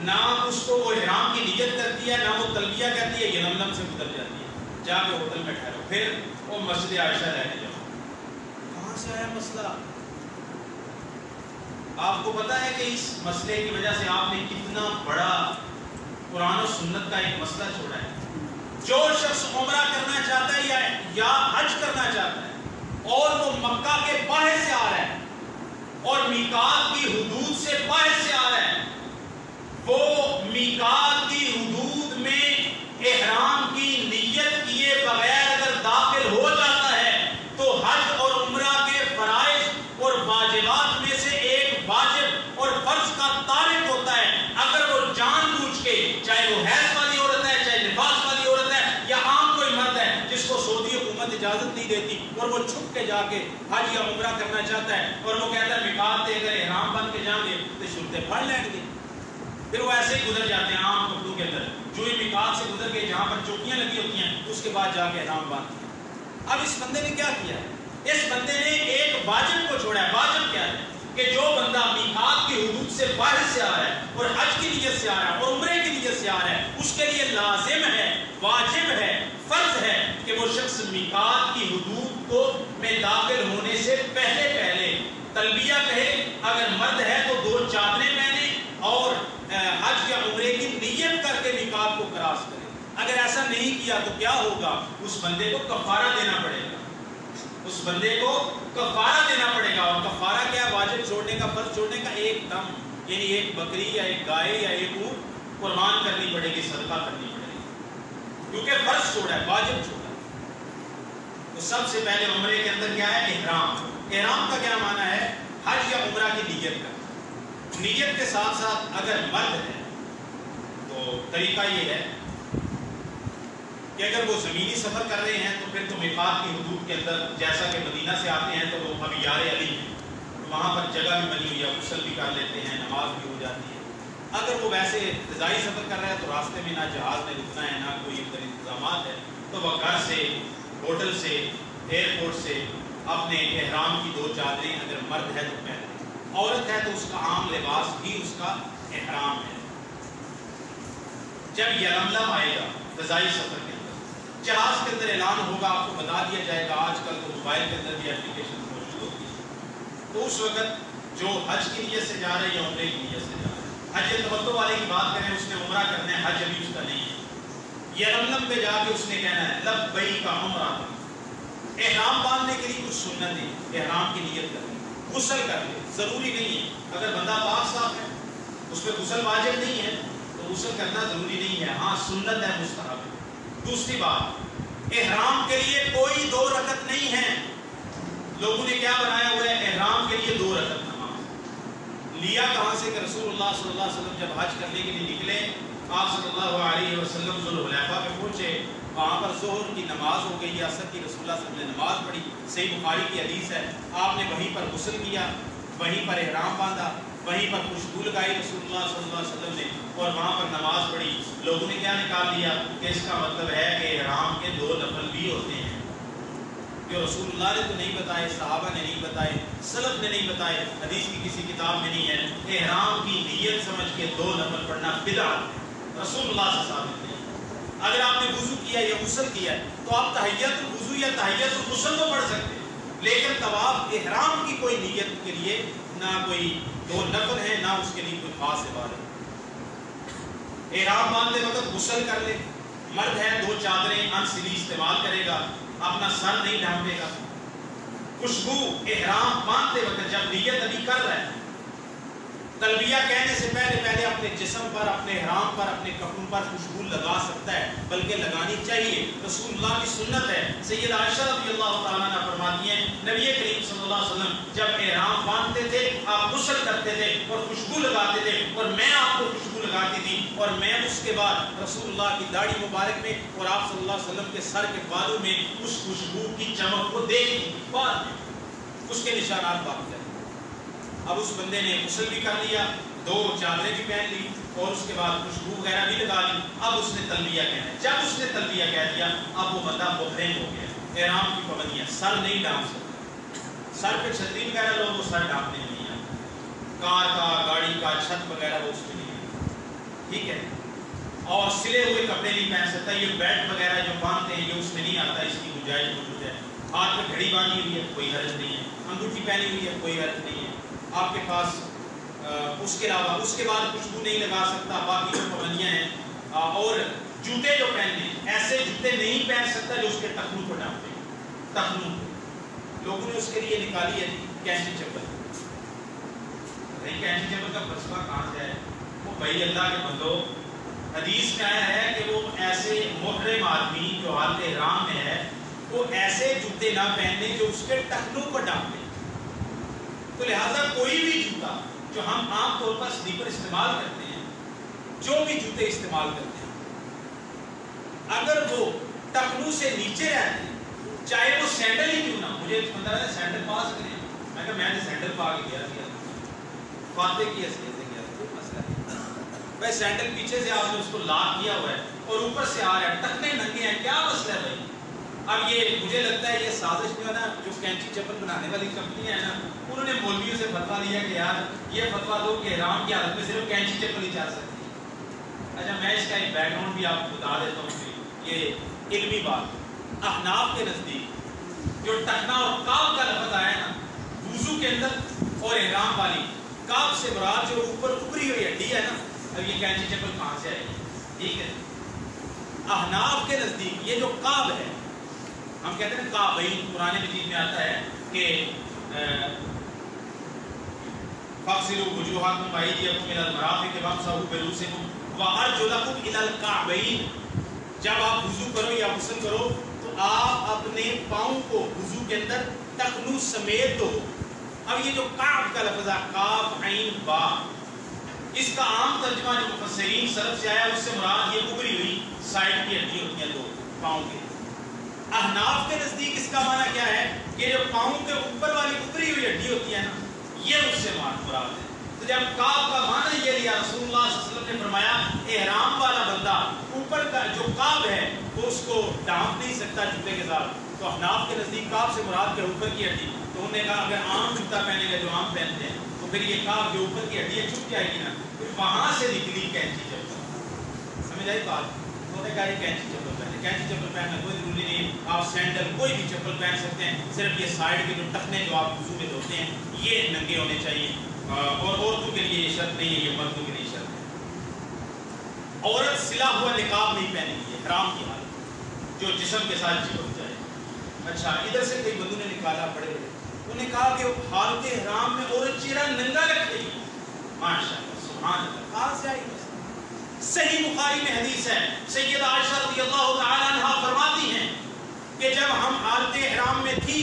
A: نہ اس کو وہ احرام کی نیت کرتی ہے، نہ وہ تلبیہ کہتی ہے، یلملم سے گزر جاتی ہے، جا کے ہوٹل میں ٹھہرو، پھر وہ مسجد عائشہ رہنے جاؤ۔ کہاں سے آیا مسئلہ؟ آپ کو پتا ہے کہ اس مسئلے کی وجہ سے آپ نے کتنا بڑا قرآن و سنت کا ایک مسئلہ چھوڑا ہے۔ جو شخص عمرہ کرنا چاہتا ہے یا حج کرنا چاہتا ہے اور وہ مکہ کے باہر سے آ رہا ہے اور میقات کی حدود سے باہر سے آ رہا ہے، وہ میقات کی حدود میں احرام کی نیت کیے بغیر اگر داخل ہو جاتا ہے تو حج اور عمرہ کے فرائض اور واجبات میں سے ایک واجب اور فرض کا تارک ہوتا ہے۔ اگر وہ جان بوجھ کے، چاہے وہ حیض والی عورت ہے، چاہے نفاس والی عورت ہے، یا عام کوئی مرد ہے جس کو سعودی حکومت اجازت نہیں دیتی اور وہ چھپ کے جا کے حج یا عمرہ کرنا چاہتا ہے اور وہ کہتا ہے میقات سے اگر احرام بن کے جائیں گے تو شرطیں پڑھ لیں گے، پھر وہ ایسے ہی گزر جاتے ہیں عام کپڑوں کے اندر، جو ہی میقات سے گزر کے جہاں پر چوکیاں لگی ہوتی ہیں اس کے بعد جا کے احرام باندھتے ہیں۔ اب اس بندے نے کیا کیا ہے؟ اس بندے نے ایک واجب کو چھوڑا ہے۔ واجب کیا ہے؟ کہ جو بندہ میقات کی حدود سے باہر سے آ رہا ہے اور حج کی نیت سے آ رہا ہے اور عمرے کی نیت سے آ رہا ہے، اس کے لیے لازم ہے، واجب ہے، فرض ہے کہ وہ شخص میقات کی حدود کو میں داخل ہونے سے پہلے تلبیہ کہے، اگر مرد ہے تو 2 چادریں پہنے اور حج یا عمرے کی نیت کر کے میقات کو کراس کرے۔ اگر ایسا نہیں کیا تو کیا ہوگا؟ اس بندے کو کفارہ دینا پڑے گا، اس بندے کو کفارہ دینا پڑے گا۔ اور کفارہ کیا ہے؟ واجب چھوڑنے کا، فرض چھوڑنے کا ایک دم، یعنی ایک بکری یا ایک گائے یا ایک اونٹ قربان کرنی پڑے گی، صدقہ کرنی پڑے گی، کیونکہ فرض چھوڑا ہے، واجب چھوڑا ہے۔ تو سب سے پہلے عمرے کے اندر کیا ہے؟ احرام۔ احرام کا کیا معنی ہے؟ حج یا عمرہ کی نیت کا۔ نیت کے ساتھ ساتھ اگر مرد ہے تو طریقہ یہ ہے کہ اگر وہ زمینی سفر کر رہے ہیں تو پھر تو میقات کی حدود کے اندر، جیسا کہ مدینہ سے آتے ہیں تو وہ اب یار علی ہیں، وہاں پر جگہ بھی بنی ہوئی ہے، غسل بھی کر لیتے ہیں، نماز بھی ہو جاتی ہے۔ اگر وہ ویسے فضائی سفر کر رہے ہیں تو راستے میں نہ جہاز میں رکنا ہے، نہ کوئی ادھر انتظامات ہے، تو وہ گھر سے، ہوٹل سے، ایئرپورٹ سے اپنے احرام کی 2 چادریں اگر مرد ہے تو پہنے، عورت ہے تو اس کا عام لباس بھی اس کا احرام ہے۔ جب یلملم آئے گا فضائی سفر کے اندر، جہاز کے اندر اعلان ہوگا، آپ کو بتا دیا جائے گا، آج کل تو موبائل کے اندر بھی اپلیکیشن موجود ہوتی ہے، تو اس وقت جو حج کی نیت سے جا رہے ہیں یا عمرے کی نیت سے جا رہے ہیں، حج تمتع والے کی بات کریں، اس نے عمرہ کرنا ہے، حج ابھی اس کا نہیں ہے، یلملم پہ جا کے اس نے کہنا ہے لبیک عمرہ۔ احرام باندھنے کے لیے کچھ سنتیں، احرام کی نیت کریں، غسل کر لے، ضروری نہیں ہے، اگر بندہ پاک صاف ہے اس پہ غسل واجب نہیں ہے تو غسل کرنا ضروری نہیں ہے، ہاں سنت ہے، مستحب ہے۔ دوسری بات، احرام کے لیے کوئی 2 رکعت نہیں ہے، لوگوں نے کیا بنایا ہوا ہے، احرام کے لیے 2 رکعت نماز لیا کہاں سے کہ رسول اللہ صلی اللہ علیہ وسلم جب حج کرنے کے لیے نکلے، آپ صلی اللہ علیہ وسلم ذوالحلیفہ پہ پہنچے، وہاں پر ظہر کی نماز ہو گئی، عصر کی رسول اللہ صلی اللہ علیہ وسلم نے نماز پڑھی، صحیح بخاری کی حدیث ہے، آپ نے وہیں پر غسل کیا، وہیں پر احرام باندھا، وہیں پر خوشبو لگائی رسول اللہ صلی اللہ علیہ وسلم نے، اور وہاں پر نماز پڑھی۔ لوگوں نے کیا نکال لیا کہ اس کا مطلب ہے کہ احرام کے 2 نفل بھی ہوتے ہیں، جو رسول اللہ نے تو نہیں بتائے، صحابہ نے نہیں بتائے، سلف نے نہیں بتائے، حدیث کی کسی کتاب میں نہیں ہے۔ احرام کی نیت سمجھ کے 2 نفل پڑھنا بدعت ہے، رسول اللہ سے ثابت نہیں۔ اگر آپ نے وضو کیا یا غسل کیا تو آپ تحیت الوضو یا تحیت الغسل تو پڑھ سکتے ہیں، لیکن طواف احرام کی کوئی نیت کے لیے نہ کوئی 2 نفل ہے، نہ اس کے لیے کوئی خاص عبادت۔ احرام باندھتے وقت غسل کر لے، مرد ہے 2 چادریں انسلی استعمال کرے گا، اپنا سر نہیں ڈھانپے گا۔ خوشبو احرام باندھتے وقت جب نیت ابھی کر رہا ہے، تلبیہ کہنے سے پہلے اپنے جسم پر، اپنے احرام پر، اپنے کپڑوں پر خوشبو لگا سکتا ہے، بلکہ لگانی چاہیے، رسول اللہ کی سنت ہے۔ سیدہ عائشہ رضی اللہ تعالیٰ عنہ فرماتی ہیں نبی کریم صلی اللہ علیہ وسلم جب احرام باندھتے تھے آپ غسل کرتے تھے اور خوشبو لگاتے تھے، اور میں آپ کو خوشبو لگاتی تھی، اور میں اس کے بعد رسول اللہ کی داڑھی مبارک میں اور آپ صلی اللہ علیہ وسلم کے سر کے بالوں میں اس خوشبو کی چمک کو دیکھی، بعد میں اس کے نشانات باقی رہے۔ اب اس بندے نے غسل بھی کر لیا، 2 چادریں بھی پہن لی، اور اس کے بعد خوشبو وغیرہ بھی لگا لی، اب اس نے تلبیہ کہنا ہے۔ جب اس نے تلبیہ کہہ دیا اب وہ بندہ محرم ہو گیا۔ احرام کی پابندیاں، سر نہیں ڈھانپ سکتا، سر پہ چھتری وغیرہ لوگ وہ سر ڈھانپنے نہیں آتا، کار کا، گاڑی کا چھت وغیرہ وہ اس میں نہیں آتا، ٹھیک ہے، اور سلے ہوئے کپڑے نہیں پہن سکتا، یہ بیلٹ وغیرہ جو باندھتے ہیں یہ اس میں نہیں آتا، اس کی گنجائش موجود ہے۔ ہاتھ پہ گھڑی باندھی ہوئی ہے کوئی حرج نہیں ہے، انگوٹھی پہنی ہوئی ہے کوئی حرج نہیں ہے آپ کے پاس۔ اس کے علاوہ اس کے بعد خوشبو نہیں لگا سکتا، باقی جو پابندیاں ہیں۔ اور جوتے جو پہننے، ایسے جوتے نہیں پہن سکتا جو اس کے ٹخنوں کو ڈھانپے، ٹخنوں کو۔ لوگوں نے اس کے لیے نکالی ہے کینچی چپل، کینچی چپل کا فلسفہ کہاں سے ہے؟ وہ بھائی اللہ کے بندو، حدیث میں آیا ہے کہ وہ ایسے محرم آدمی جو حالت احرام میں ہے وہ ایسے جوتے نہ پہننے جو اس کے ٹخنوں کو ڈھانپے۔ تو لہٰذا کوئی بھی جوتا جو ہم عام طور پر سلیپر استعمال کرتے ہیں، جو بھی جوتے استعمال کرتے ہیں، اگر وہ ٹخنوں سے نیچے رہتے ہیں، چاہے وہ سینڈل ہی کیوں نہ، مجھے بندہ نے سینڈل پاس کرے، میں کہا میں نے سینڈل پا کے گیا تھا، فاتح کی حیثیت سے گیا تھا، کوئی مسئلہ نہیں بھائی، سینڈل پیچھے سے آپ نے اس کو لاک کیا ہوا ہے اور اوپر سے آ رہا ہے، ٹخنے ننگے ہیں، کیا مسئلہ ہے بھائی؟ اب یہ مجھے لگتا ہے یہ سازش جو ہے نا، جو کینچی چپل بنانے والی کمپنیاں ہیں نا، انہوں نے مولویوں سے فتویٰ لیا کہ یار یہ فتویٰ دو کہ احرام کی حالت میں صرف کینچی چپل ہی چل سکتی ہے۔ اچھا میں اس کا ایک بیک گراؤنڈ بھی آپ کو بتا دیتا ہوں، یہ علمی بات۔ احناف کے نزدیک جو ٹخنا اور کاب کا لفظ آیا ہے نا وضو کے اندر اور احرام والی، کاب سے مراد جو اوپر ابری ہوئی ہڈی ہے نا، اب یہ کینچی چپل کہاں سے آئے گی؟ ٹھیک ہے، احناف کے نزدیک یہ جو کاب ہے، ہم کہتے ہیں کعبین، قرآن مجید میں آتا ہے کہ فَاغْسِلُوا وُجُوهَكُمْ وَأَيْدِيَكُمْ إِلَى الْمَرَافِقِ وَامْسَحُوا بِرُؤُوسِكُمْ وَأَرْجُلَكُمْ إِلَى الْكَعْبَيْنِ۔ جب آپ وضو کرو یا غسل کرو تو آپ اپنے پاؤں کو وضو کے اندر ٹخنوں سمیت دو۔ اب یہ جو کعب کا لفظ ہے، کاف عین با، اس کا عام ترجمہ جو مفسرین سلف سے آیا اس سے مراد یہ ابری ہوئی سائڈ کی ہڈی ہوتی ہیں 2 پاؤں کے۔ احناف کے نزدیک اس کا معنی کیا ہے کہ جو پاؤں کے اوپر والی ابری ہوئی ہڈی ہوتی ہے نا، یہ اس سے مراد ہے۔ تو جب کعب کا معنی یہ لیا، رسول اللہ صلی اللہ علیہ وسلم نے فرمایا احرام والا بندہ اوپر کا جو کعب ہے وہ اس کو ڈھانپ نہیں سکتا جوتے کے ساتھ، تو احناف کے نزدیک کعب سے مراد کے اوپر کی ہڈی، تو انہوں نے کہا اگر عام جوتا پہنے گا جو عام پہنتے ہیں تو پھر یہ کعب جو اوپر کی ہڈی ہے چھپ جائے گی نا، پھر وہاں سے نکلی کینچی چپل، سمجھ آئی بات؟ انہوں نے کہا یہ کینچی چپل پہنے، کینچی چپل پہننا کوئی ضروری نہیں، آپ سینڈل کوئی بھی چپل پہن سکتے ہیں، صرف یہ سائڈ کے جو ٹخنے جو آپ وضو میں دھوتے ہیں یہ ننگے ہونے چاہیے، اور عورتوں کے لیے یہ شرط نہیں ہے، یہ مردوں کے لیے شرط ہے۔ عورت سلا ہوا نقاب نہیں پہنے گی، حرام کی حالت جو جسم کے ساتھ چپک جائے۔ اچھا ادھر سے کئی بندوں نے نکالا بڑے بڑے، انہوں نے کہا کہ حالت حرام میں عورت چہرہ ننگا رکھے گی، ماشاءاللہ سبحان اللہ، کہاں سے آئی؟ صحیح بخاری میں حدیث ہے، سیدہ عائشہ رضی اللہ تعالی عنہا فرماتی ہیں کہ جب ہم حالت احرام میں تھی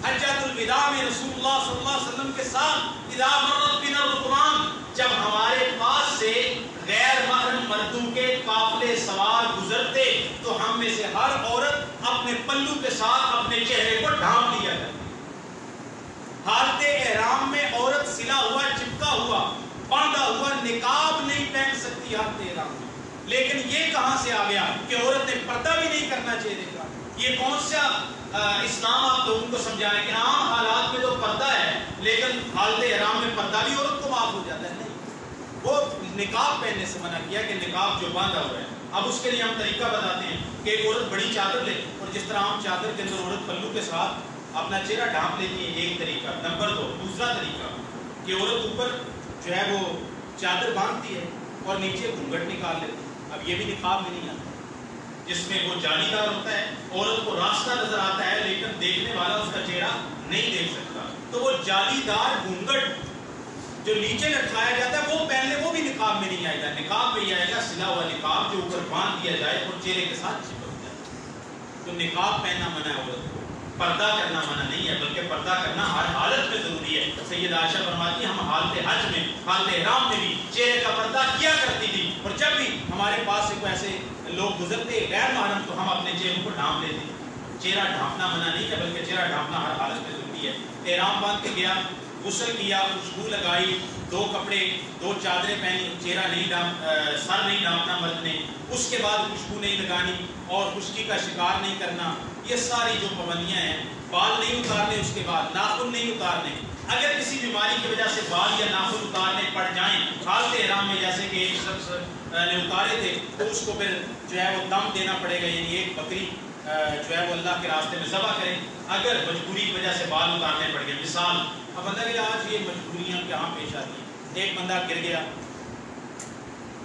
A: حجۃ الوداع میں رسول اللہ صلی اللہ علیہ وسلم کے ساتھ، اذا مرت بنا الرکبان، جب ہمارے پاس سے غیر محرم مردوں کے قافلے سوار گزرتے تو ہم میں سے ہر عورت اپنے پلو کے ساتھ اپنے چہرے کو ڈھانپ لیا کرتی۔ حالت احرام میں عورت سلا ہوا چپکا ہوا باندھا ہوا نقاب نہیں پہن سکتی حالت احرام میں، لیکن یہ کہاں سے آ گیا کہ عورت نے پردہ بھی نہیں کرنا چہرے کا؟ یہ کون سا اسلام آپ لوگوں کو سمجھائیں کہ عام حالات میں تو پردہ ہے لیکن حالت احرام میں پردہ بھی عورت کو معاف ہو جاتا ہے؟ نہیں، وہ نقاب پہننے سے منع کیا کہ نقاب جو باندھا ہوا ہے۔ اب اس کے لیے ہم طریقہ بتاتے ہیں کہ ایک عورت بڑی چادر لے اور جس طرح ہم چادر کے اندر عورت پلو کے ساتھ اپنا چہرہ ڈھانپ لیتی ہے، ایک طریقہ۔ نمبر 2، دوسرا طریقہ کہ عورت اوپر جو ہے وہ چادر باندھتی ہے اور نیچے گھونگھٹ نکال لیتی ہے۔ اب یہ بھی نقاب میں نہیں آتا، جس میں وہ جالی دار ہوتا ہے، عورت کو راستہ نظر آتا ہے لیکن دیکھنے والا اس کا چہرہ نہیں دیکھ سکتا، تو وہ جالی دار گھونگھٹ جو نیچے لٹکایا جاتا ہے وہ پہلے وہ بھی نقاب میں نہیں آئے گا۔ نقاب میں یہ آئے گا سلا ہوا نقاب جو اوپر باندھ دیا جائے اور چہرے کے ساتھ چپک جائے۔ تو نقاب پہننا منع ہے عورت کو، پردہ کرنا منع نہیں ہے، بلکہ پردہ کرنا ہر حالت میں ضروری ہے۔ سیدہ عائشہ فرماتی ہیں ہم حالت حج میں حالت احرام میں بھی چہرے کا پردہ کیا کرتی تھی، اور جب بھی ہمارے پاس سے کوئی ایسے لوگ گزرتے غیر محرم تو ہم اپنے چہرے کو ڈھانپ لیتے۔ چہرہ ڈھانپنا منع نہیں ہے، بلکہ چہرہ ڈھانپنا ہر حالت میں ضروری ہے۔ احرام باندھ کے گیا، غسل کیا، خوشبو لگائی، 2 کپڑے 2 چادریں پہنی، چہرہ نہیں سر نہیں ڈھانپنا مرد نے، اس کے بعد خوشبو نہیں لگانی اور خشکی کا شکار نہیں کرنا، یہ ساری جو پابندیاں ہیں۔ بال نہیں اتارنے، اس کے بعد ناخن نہیں اتارنے۔ اگر کسی بیماری کی وجہ سے بال یا ناخن اتارنے پڑ جائیں حالت احرام میں، جیسے کہ ایک شخص نے اتارے تھے تو اس کو پھر جو ہے وہ دم دینا پڑے گا، یعنی ایک بکری جو ہے وہ اللہ کے راستے میں ذبح کریں اگر مجبوری کی وجہ سے بال اتارنے پڑ گئے۔ مثال اب بندہ کہ آج یہ مجبوریاں کہاں پیش آتی ہیں، ایک بندہ گر گیا،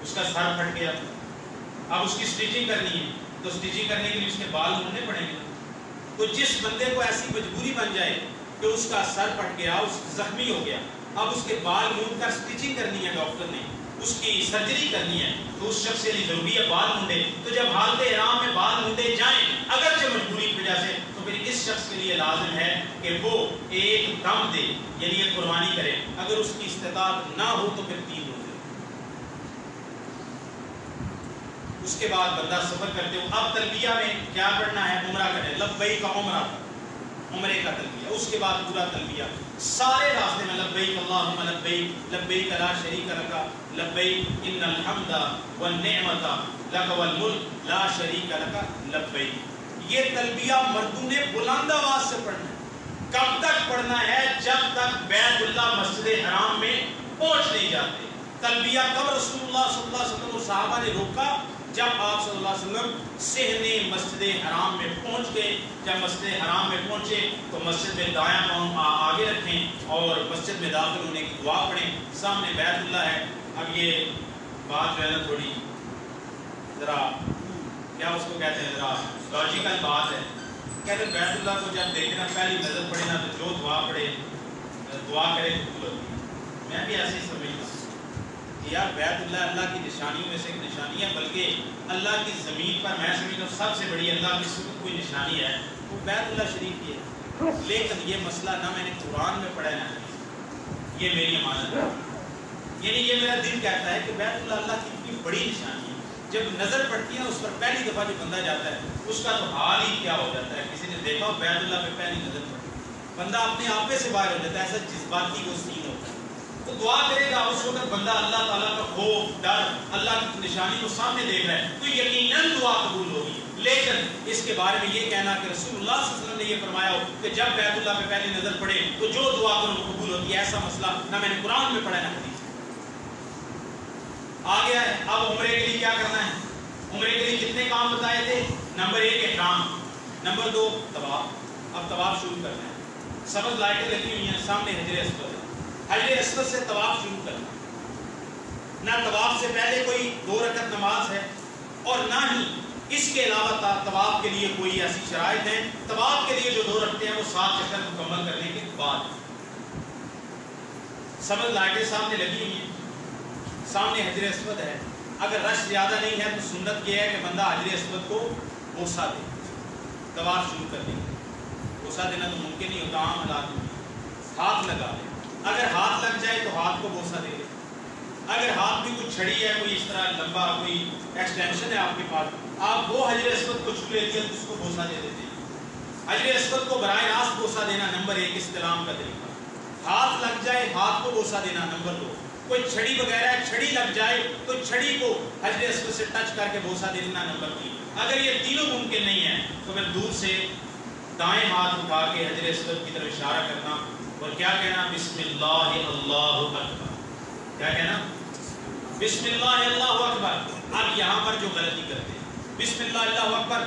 A: اس کا سر پھٹ گیا، اب اس کی سٹیچنگ کرنی ہے تو سٹیچنگ کرنے کے لیے اس کے بال مڑنے پڑیں گے۔ تو جس بندے کو ایسی مجبوری بن جائے کہ اس کا سر پھٹ گیا، اس زخمی ہو گیا، اب اس کے بال مونڈ کر سٹیچنگ کرنی ہے، ڈاکٹر نے اس کی سرجری کرنی ہے، تو اس شخص کے لیے ضروری ہے بال مونڈے۔ تو جب حالت احرام میں بال مونڈے جائیں اگرچہ مجبوری کی وجہ سے، تو پھر اس شخص کے لیے لازم ہے کہ وہ ایک دم دے، یعنی ایک قربانی کرے۔ اگر اس کی استطاعت نہ ہو تو پھر 3 روزے۔ اس کے بعد بندہ سفر کرتے ہو، اب تلبیہ میں کیا پڑھنا ہے؟ عمرہ کرے، لبیک کا عمرہ، عمرے کا تلبیہ۔ اس کے بعد پورا تلبیہ سارے راستے میں لبیک اللہم لبیک، لبیک لا شریک لک لبیک ان الحمد والنعمت لک والملک لا شریک لک لبیک۔ یہ تلبیہ مردوں نے بلند آواز سے پڑھنا ہے۔ کب تک پڑھنا ہے؟ جب تک بیت اللہ مسجد حرام میں پہنچ نہیں جاتے۔ تلبیہ کب رسول اللہ صلی اللہ علیہ وسلم اور صحابہ نے روکا؟ جب آپ صلی اللہ علیہ وسلم صحن مسجد حرام میں پہنچ گئے۔ جب مسجد حرام میں پہنچے تو مسجد میں دایاں پاؤں آگے رکھیں اور مسجد میں داخل ہونے کی دعا پڑھیں۔ سامنے بیت اللہ ہے۔ اب یہ بات جو ہے نا تھوڑی ذرا کیا اس کو کہتے ہیں، ذرا لاجیکل بات ہے۔ کہتے ہیں بیت اللہ کو جب دیکھنا پہلی نظر پڑے نا تو جو دعا پڑھے دعا کرے قبول ہوتی ہے۔ میں بھی ایسے ہی سمجھتا ہوں یار بیت اللہ اللہ کی نشانیوں میں سے ایک نشانی ہے، بلکہ اللہ کی زمین پر میں سمجھتا ہوں سب سے بڑی اللہ کی صفت کوئی نشانی ہے وہ بیت اللہ شریف کی ہے۔ لیکن یہ مسئلہ نہ میں نے قرآن میں پڑھا ہے، یہ میری امانت ہے، یعنی یہ میرا دل کہتا ہے کہ بیت اللہ اللہ کی اتنی بڑی نشانی ہے، جب نظر پڑتی ہے اس پر پہلی دفعہ جو بندہ جاتا ہے اس کا تو حال ہی کیا ہو جاتا ہے۔ کسی نے دیکھا ہو بیت اللہ پہ پہلی نظر پڑتی بندہ اپنے آپ سے باہر ہو جاتا ہے، ایسا جذباتی وہ سین ہوتا ہے۔ تو دعا کرے گا اس وقت بندہ اللہ تعالیٰ کا خوف ڈر اللہ کی نشانی کو سامنے دیکھ رہا ہے تو یقیناً دعا قبول ہوگی۔ لیکن اس کے بارے میں یہ کہنا کہ رسول اللہ صلی اللہ علیہ وسلم نے یہ فرمایا ہو کہ جب بیت اللہ پہ پہلی نظر پڑے تو جو دعا کرو وہ قبول ہوتی ہے، ایسا مسئلہ نہ میں نے قرآن میں پڑھا نہ حدیث۔ آ گیا ہے اب عمرے کے لیے کیا کرنا ہے۔ عمرے کے لیے کتنے کام بتائے تھے؟ نمبر 1 احرام، نمبر 2 طواف۔ اب طواف شروع کرنا ہے، سبز لائٹیں لگی ہوئی ہیں، سامنے حجر اسود ہے، حجر اسود سے طواف شروع کرنا۔ نہ طواف سے پہلے کوئی 2 رکعت نماز ہے اور نہ ہی اس کے علاوہ طواف کے لیے کوئی ایسی شرائط ہیں۔ طواف کے لیے جو 2 رکھتے ہیں وہ 7 چکر مکمل کرنے کے بعد۔ سبز لائٹیں سامنے لگی ہوئی ہیں، سامنے حجر اسود ہے۔ اگر رش زیادہ نہیں ہے تو سنت یہ ہے کہ بندہ حجر اسود کو بوسہ دے طواف شروع کر دے۔ بوسہ دینا تو ممکن نہیں ہوتا عام حالات میں، ہاتھ لگا لے۔ اگر ہاتھ لگ جائے تو ہاتھ کو بوسہ دے لے۔ اگر ہاتھ بھی کوئی چھڑی ہے، کوئی اس طرح لمبا کوئی ایکسٹینشن ہے آپ کے پاس، آپ وہ حجر اسود کو چھو لیتے ہیں تو اس کو بوسہ دے دیتے ہیں۔ حجر اسود کو براہ راست بوسہ دینا نمبر 1 استلام کا طریقہ۔ ہاتھ لگ جائے ہاتھ کو بوسہ دینا نمبر 2۔ کوئی چھڑی وغیرہ چھڑی لگ جائے تو چھڑی کو حجر اسود سے ٹچ کر کے بوسہ دینا نمبر 3۔ اگر یہ تینوں ممکن نہیں ہے تو پھر دور سے دائیں ہاتھ اٹھا کے حجر اسود کی طرف اشارہ کرنا اور کیا کہنا؟ بسم اللہ اللہ اکبر۔ کیا کہنا؟ بسم اللہ اللہ اکبر۔ اب یہاں پر جو غلطی کرتے ہیں بسم اللہ اللہ اکبر،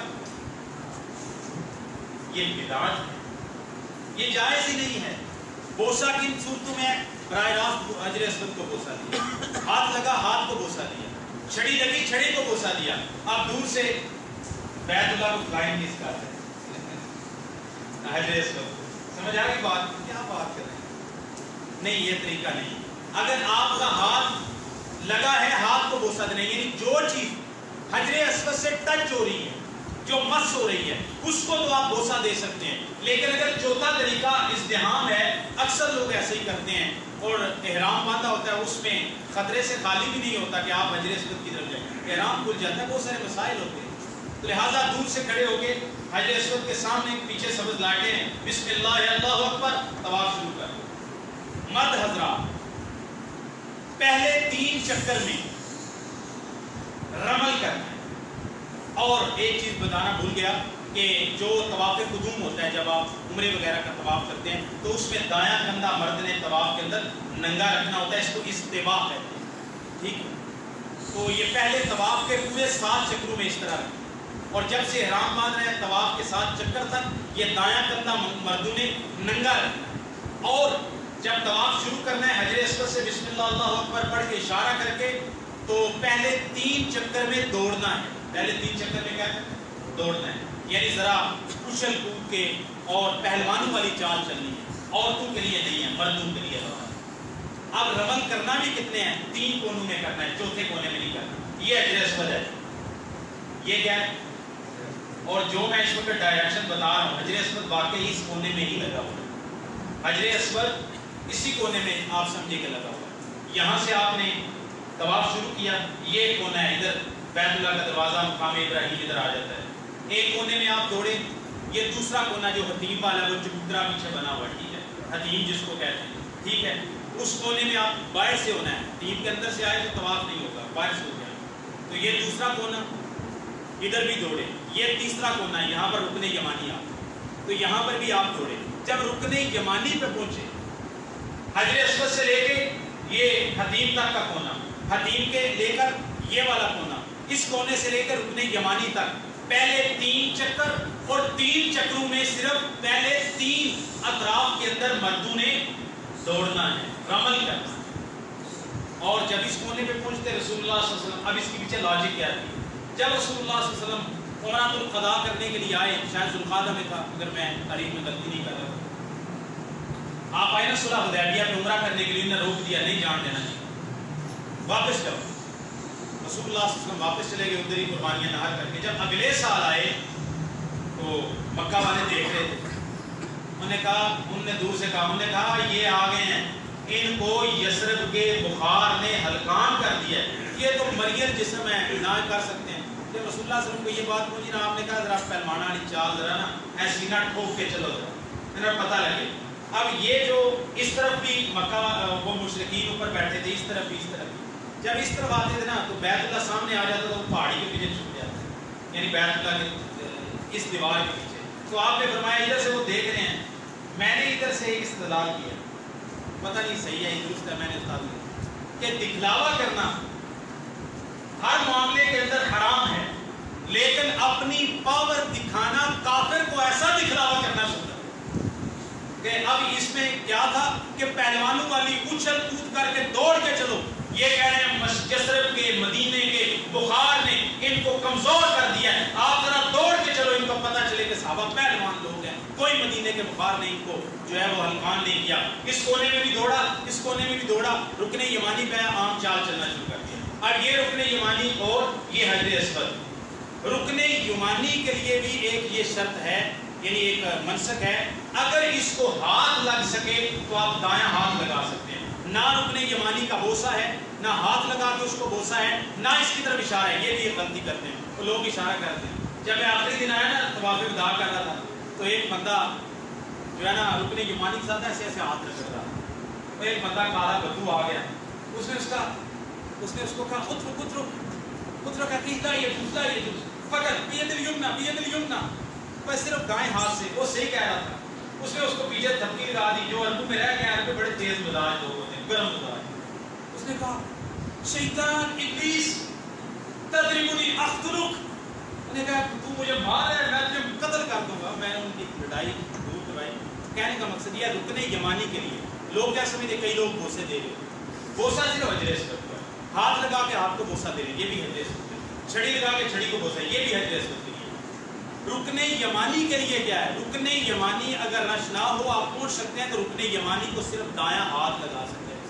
A: یہ بدعت ہے، یہ جائز ہی نہیں ہے۔ بوسہ کن صورتوں میں براہ راست حجر اسود کو بوسہ دیا، ہاتھ لگا ہاتھ کو بوسہ دیا، چھڑی لگی چھڑی کو بوسہ دیا۔ اب دور سے بیت اللہ کو فلائنگ کس کا ہے حجر اسود۔ سمجھ آ گئی بات؟ کیا بات کر رہے ہیں؟ نہیں، یہ طریقہ نہیں۔ اگر آپ کا ہاتھ لگا ہے ہاتھ کو بوسہ دینا، یعنی جو چیز حجر اسود سے ٹچ ہو رہی ہے، جو مس ہو رہی ہے، اس کو تو آپ بوسہ دے سکتے ہیں۔ لیکن اگر چوتھا طریقہ ازدحام ہے، اکثر لوگ ایسے ہی کرتے ہیں اور احرام باندھا ہوتا ہے، اس میں خطرے سے خالی بھی نہیں ہوتا کہ آپ حجر اسود کی طرف جائیں، احرام کھل جاتا ہے، بہت سارے مسائل ہوتے ہیں، تو لہٰذا دور سے کھڑے ہو کے حجر اسود کے سامنے پیچھے سبز لائٹیں ہیں، بسم اللہ اللہ اکبر، طواف شروع کر۔ مرد حضرات پہلے 3 چکر میں رمل کرنا ہے۔ اور ایک چیز بتانا بھول گیا کہ جو طواف قدوم ہوتا ہے، جب آپ عمرے وغیرہ کا طواف کرتے ہیں تو اس میں دایاں کندھا مرد نے طواف کے اندر ننگا رکھنا ہوتا ہے، اس کو استوا کہتے ہیں، ٹھیک ہے؟ تو یہ پہلے طواف کے پورے 7 چکروں میں اس طرح رکھیں، اور جب سے احرام باندھ رہے ہیں طواف کے 7 چکر تک یہ دایاں کندھا مردوں نے ننگا رکھنا، اور جب طواف شروع کرنا ہے حجر اسود سے بسم اللہ اللہ اکبر پڑھ کے اشارہ کر کے تو پہلے 3 چکر میں دوڑنا ہے۔ پہلے 3 چکر میں کیا دوڑنا ہے، یعنی ذرا اچھل کود کے اور پہلوانوں والی چال چلنی ہے، عورتوں کے لیے نہیں ہے، مردوں کے لیے۔ اب رمل کرنا بھی کتنے ہیں؟ 3 کونوں میں کرنا ہے، چوتھے کونے میں نہیں کرنا۔ یہ حجر اسود ہے، یہ کیا ہے؟ اور جو میں اس وقت ڈائریکشن بتا رہا ہوں حجر اسود واقعی اس کونے میں ہی لگا ہوا ہے، حجر اسود اسی کونے میں آپ سمجھے کہ لگا ہوا ہے۔ یہاں سے آپ نے طواف شروع کیا، یہ کونا ہے، ادھر بیت اللہ کا دروازہ مقام ابراہیم ادھر آ جاتا ہے، ایک کونے میں آپ دوڑے، یہ دوسرا کونا جو حتیم والا وہ چبوترا پیچھے بنا ہوا ہے، ٹھیک ہے، حتیم جس کو کہتے ہیں، ٹھیک ہے، اس کونے میں آپ باہر سے ہونا ہے، حتیم کے اندر سے آئے تو طواف نہیں ہوگا، باہر سے ہو جائے، تو یہ دوسرا کونا، ادھر بھی دوڑے، یہ تیسرا کونا ہے، یہاں پر رکن یمانی آپ، تو یہاں پر بھی آپ دوڑے۔ جب رکن یمانی پہ پہنچے حجر اسود سے لے کے یہ حتیم تک کا کونا، حتیم کے لے کر یہ والا کونا، اس کونے سے لے کر رکن یمانی تک پہلے 3 چکر، اور 3 چکروں میں صرف پہلے 3 اطراف کے اندر مردوں نے دوڑنا ہے، رمل کرنا ہے۔ اور جب اس کونے پہ پہنچتے رسول اللہ صلی اللہ علیہ وسلم، اب اس کے پیچھے لاجک کیا تھی، جب رسول اللہ صلی اللہ علیہ وسلم عمرۃ القضاء کرنے کے لیے آئے، شاید ذوالقعدہ میں تھا اگر میں تاریخ میں غلطی نہیں کر رہا، آپ آئے نا صلح حدیبیہ میں عمرہ کرنے کے لیے، انہوں نے روک دیا، نہیں جان دینا چاہیے، واپس جاؤ۔ رسول اللہ صلی اللہ علیہ وسلم واپس چلے گئے ادھر ہی قربانیاں نہار کر کے۔ جب اگلے سال آئے تو مکہ والے دیکھ رہے تھے، انہوں نے کہا، انہوں نے دور سے کہا، انہوں نے کہا یہ آ گئے ہیں، ان کو یثرب کے بخار نے ہلکان کر دیا ہے، یہ تو مریض جسم ہے، نہ کر سکتے ہیں۔ جب رسول اللہ صلی اللہ علیہ وسلم کو یہ بات پوچھی نا، آپ نے کہا ذرا پہلوانا والی چال ذرا نا ایسی نہ ٹھوک کے چلو ذرا، انہیں پتہ لگے۔ اب یہ جو اس طرف بھی مکہ وہ مشرکین اوپر بیٹھے تھے، اس طرف بھی، اس طرف بھی، جب اس طرف آتے تھے نا تو بیت اللہ سامنے آ جاتا تو وہ پہاڑی کے پیچھے چھپ جاتا، یعنی بیت اللہ کے اس دیوار کے پیچھے. تو آپ نے فرمایا ادھر سے وہ دیکھ رہے ہیں, میں نے ادھر سے ایک استدلال کیا, پتہ نہیں صحیح ہے درست ہے, میں نے بتا دیا کہ دکھلاوا کرنا ہر معاملے کے اندر حرام ہے, لیکن اپنی پاور دکھانا کافر کو ایسا دکھلاوا کرنا سنت ہے. کہ اب اس میں کیا تھا کہ پہلوانوں والی اچھل کود کر کے دوڑ کے چلو, یہ کہہ رہے ہیں یثرب کے مدینے کے بخار نے ان کو کمزور کر دیا ہے, آپ ذرا دوڑ کے چلو, ان کو پتہ چلے کہ صحابہ پہلوان لوگ ہیں, کوئی مدینے کے بخار نے ان کو جو ہے وہ ہلکان نہیں کیا. اس کونے میں بھی دوڑا, اس کونے میں بھی دوڑا, رکن یمانی پہ عام چال چلنا شروع کر دیا. اب یہ رکن یمانی اور یہ حجر اسود, رکن یمانی کے لیے بھی ایک یہ شرط ہے, یعنی ایک منسک ہے, اگر اس کو ہاتھ لگ سکے تو آپ دایاں ہاتھ لگا سکتے ہیں. نہ رکن یمانی کا بوسہ ہے, نہ ہاتھ لگا کے اس کو بوسہ ہے, نہ اس کی طرف اشارہ ہے. یہ بھی ایک غلطی کرتے ہیں, تو لوگ اشارہ کرتے ہیں. جب میں آخری دن آیا نا طواف وداع کر رہا تھا, تو ایک بندہ جو ہے نا رکن یمانی کے ساتھ ایسے ایسے ہاتھ رکھ رہا تھا. تو ایک بندہ کالا بدو آ گیا, اس نے اس کو کہا اترو کہتا یہ فقط بید الیمنا, بس صرف دائیں ہاتھ سے. وہ صحیح کہہ رہا تھا. اس نے اس کو پیچھے دھمکی لگا دی, جو اردو میں رہ گئے ہیں, بڑے تیز مزاج لوگ ہوتے ہیں, گرم مزاج. اس نے کہا شیطان ابلیس تضربنی اقتلک, نے کہا تو مجھے مار ہے, میں تجھے قتل کر دوں گا. میں نے ان کی لڑائی دور کروائی. کہنے کا مقصد یہ رکن یمانی کے لیے لوگ کیا سمجھتے, کئی لوگ بوسے دے رہے, بوسہ صرف حجر اسود کا, ہاتھ لگا کے ہاتھ کو بوسہ دے رہے, یہ بھی حجر اسود, چھڑی لگا کے چھڑی کو بوسہ, یہ بھی حجر اسود کے لیے. رکن یمانی کے لیے کیا ہے, رکن یمانی اگر رش نہ ہو, آپ پہنچ سکتے ہیں, تو رکن یمانی کو صرف دایاں ہاتھ لگا سکتے ہیں,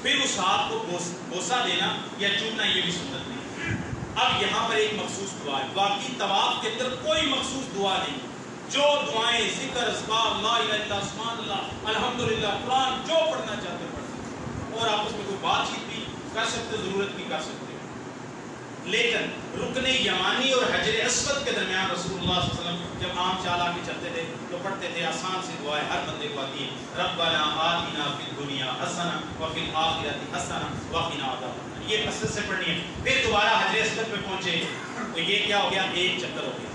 A: پھر اس ہاتھ کو بوسہ دینا یا چومنا یہ بھی سنت نہیں. اب یہاں پر ایک مخصوص دعا ہے, باقی طواف کے اندر کوئی مخصوص دعا نہیں. جو دعائیں ذکر اذکار لا الہ الا سبحان اللہ الحمدللہ قرآن جو پڑھنا چاہتے پڑھ سکتے, اور آپ اس میں کوئی بات چیت بھی کر سکتے, ضرورت بھی کر سکتے. لیکن رکن یمانی اور حجر اسود کے درمیان رسول اللہ صلی اللہ علیہ وسلم جب عام چال آ کے چلتے تھے تو پڑھتے تھے, آسان سی دعائیں ہر بندے کو آتی ہے, ربنا آتنا فی الدنیا حسنہ وفی الآخرۃ حسنہ وقنا عذاب النار. یہ اصل سے پڑھنی ہے. پھر دوبارہ حجر اسود پہ پہنچے تو یہ کیا ہو گیا, ایک چکر ہو گیا.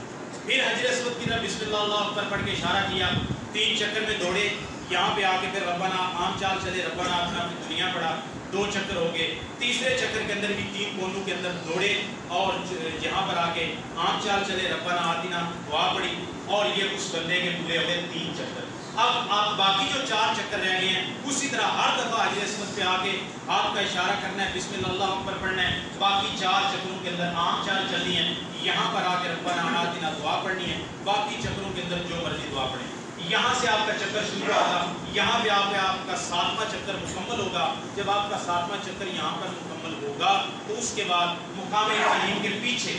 A: پھر حجر اسود کی طرف بسم اللہ اللہ اکبر پڑھ کے اشارہ کیا, 3 چکر میں دوڑے, یہاں پہ آ کے پھر ربنا عام چال چلے, ربنا آتنا فی الدنیا پڑھا, 2 چکر ہو گئے. تیسرے چکر کے اندر بھی 3 کونوں کے اندر دوڑے, اور یہاں پر آ کے عام چال چلے, ربنا آتنا دعا پڑھی, اور یہ اس بندے کے پورے ہو گئے 3 چکر. اب آپ باقی جو 4 چکر رہ گئے ہیں, اسی طرح ہر دفعہ حجر اسود پہ آ کے ہاتھ کا اشارہ کرنا ہے, بسم اللہ اکبر پڑھنا ہے. باقی 4 چکروں کے اندر عام چال چلنی ہے, یہاں پر آ کے ربنا آتنا دعا پڑھنی ہے. باقی چکروں کے اندر جو مرضی دعا پڑھیں. یہاں سے آپ کا چکر شروع ہوگا, یہاں پہ آپ کا 7واں چکر مکمل ہوگا. جب آپ کا 7واں چکر یہاں پر مکمل ہوگا تو اس کے بعد مقام ابراہیم کے پیچھے,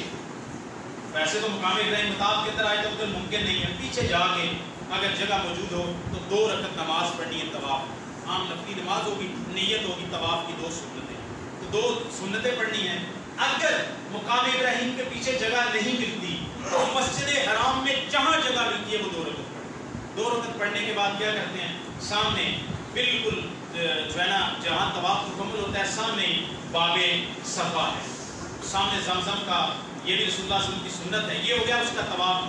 A: ویسے تو مقام ابراہیم مطاف کے اندر آئے تو ادھر ممکن نہیں ہے, پیچھے جا کے اگر جگہ موجود ہو تو 2 رکعت نماز پڑھنی ہے. طواف عام نفلی نماز ہوگی, نیت ہوگی طواف کی 2 سنتیں, تو 2 سنتیں پڑھنی ہیں. اگر مقام ابراہیم کے پیچھے جگہ نہیں ملتی تو مسجد حرام میں جہاں جگہ ملتی ہے وہ 2 رکعت 2 رکعت پڑھنے کے بعد کیا کرتے ہیں, سامنے بالکل جو ہے نا جہاں طواف مکمل ہوتا ہے سامنے باب صفا ہے, سامنے زمزم کا, یہ بھی رسول اللہ صلی اللہ علیہ وسلم کی سنت ہے. یہ ہو گیا اس کا طواف.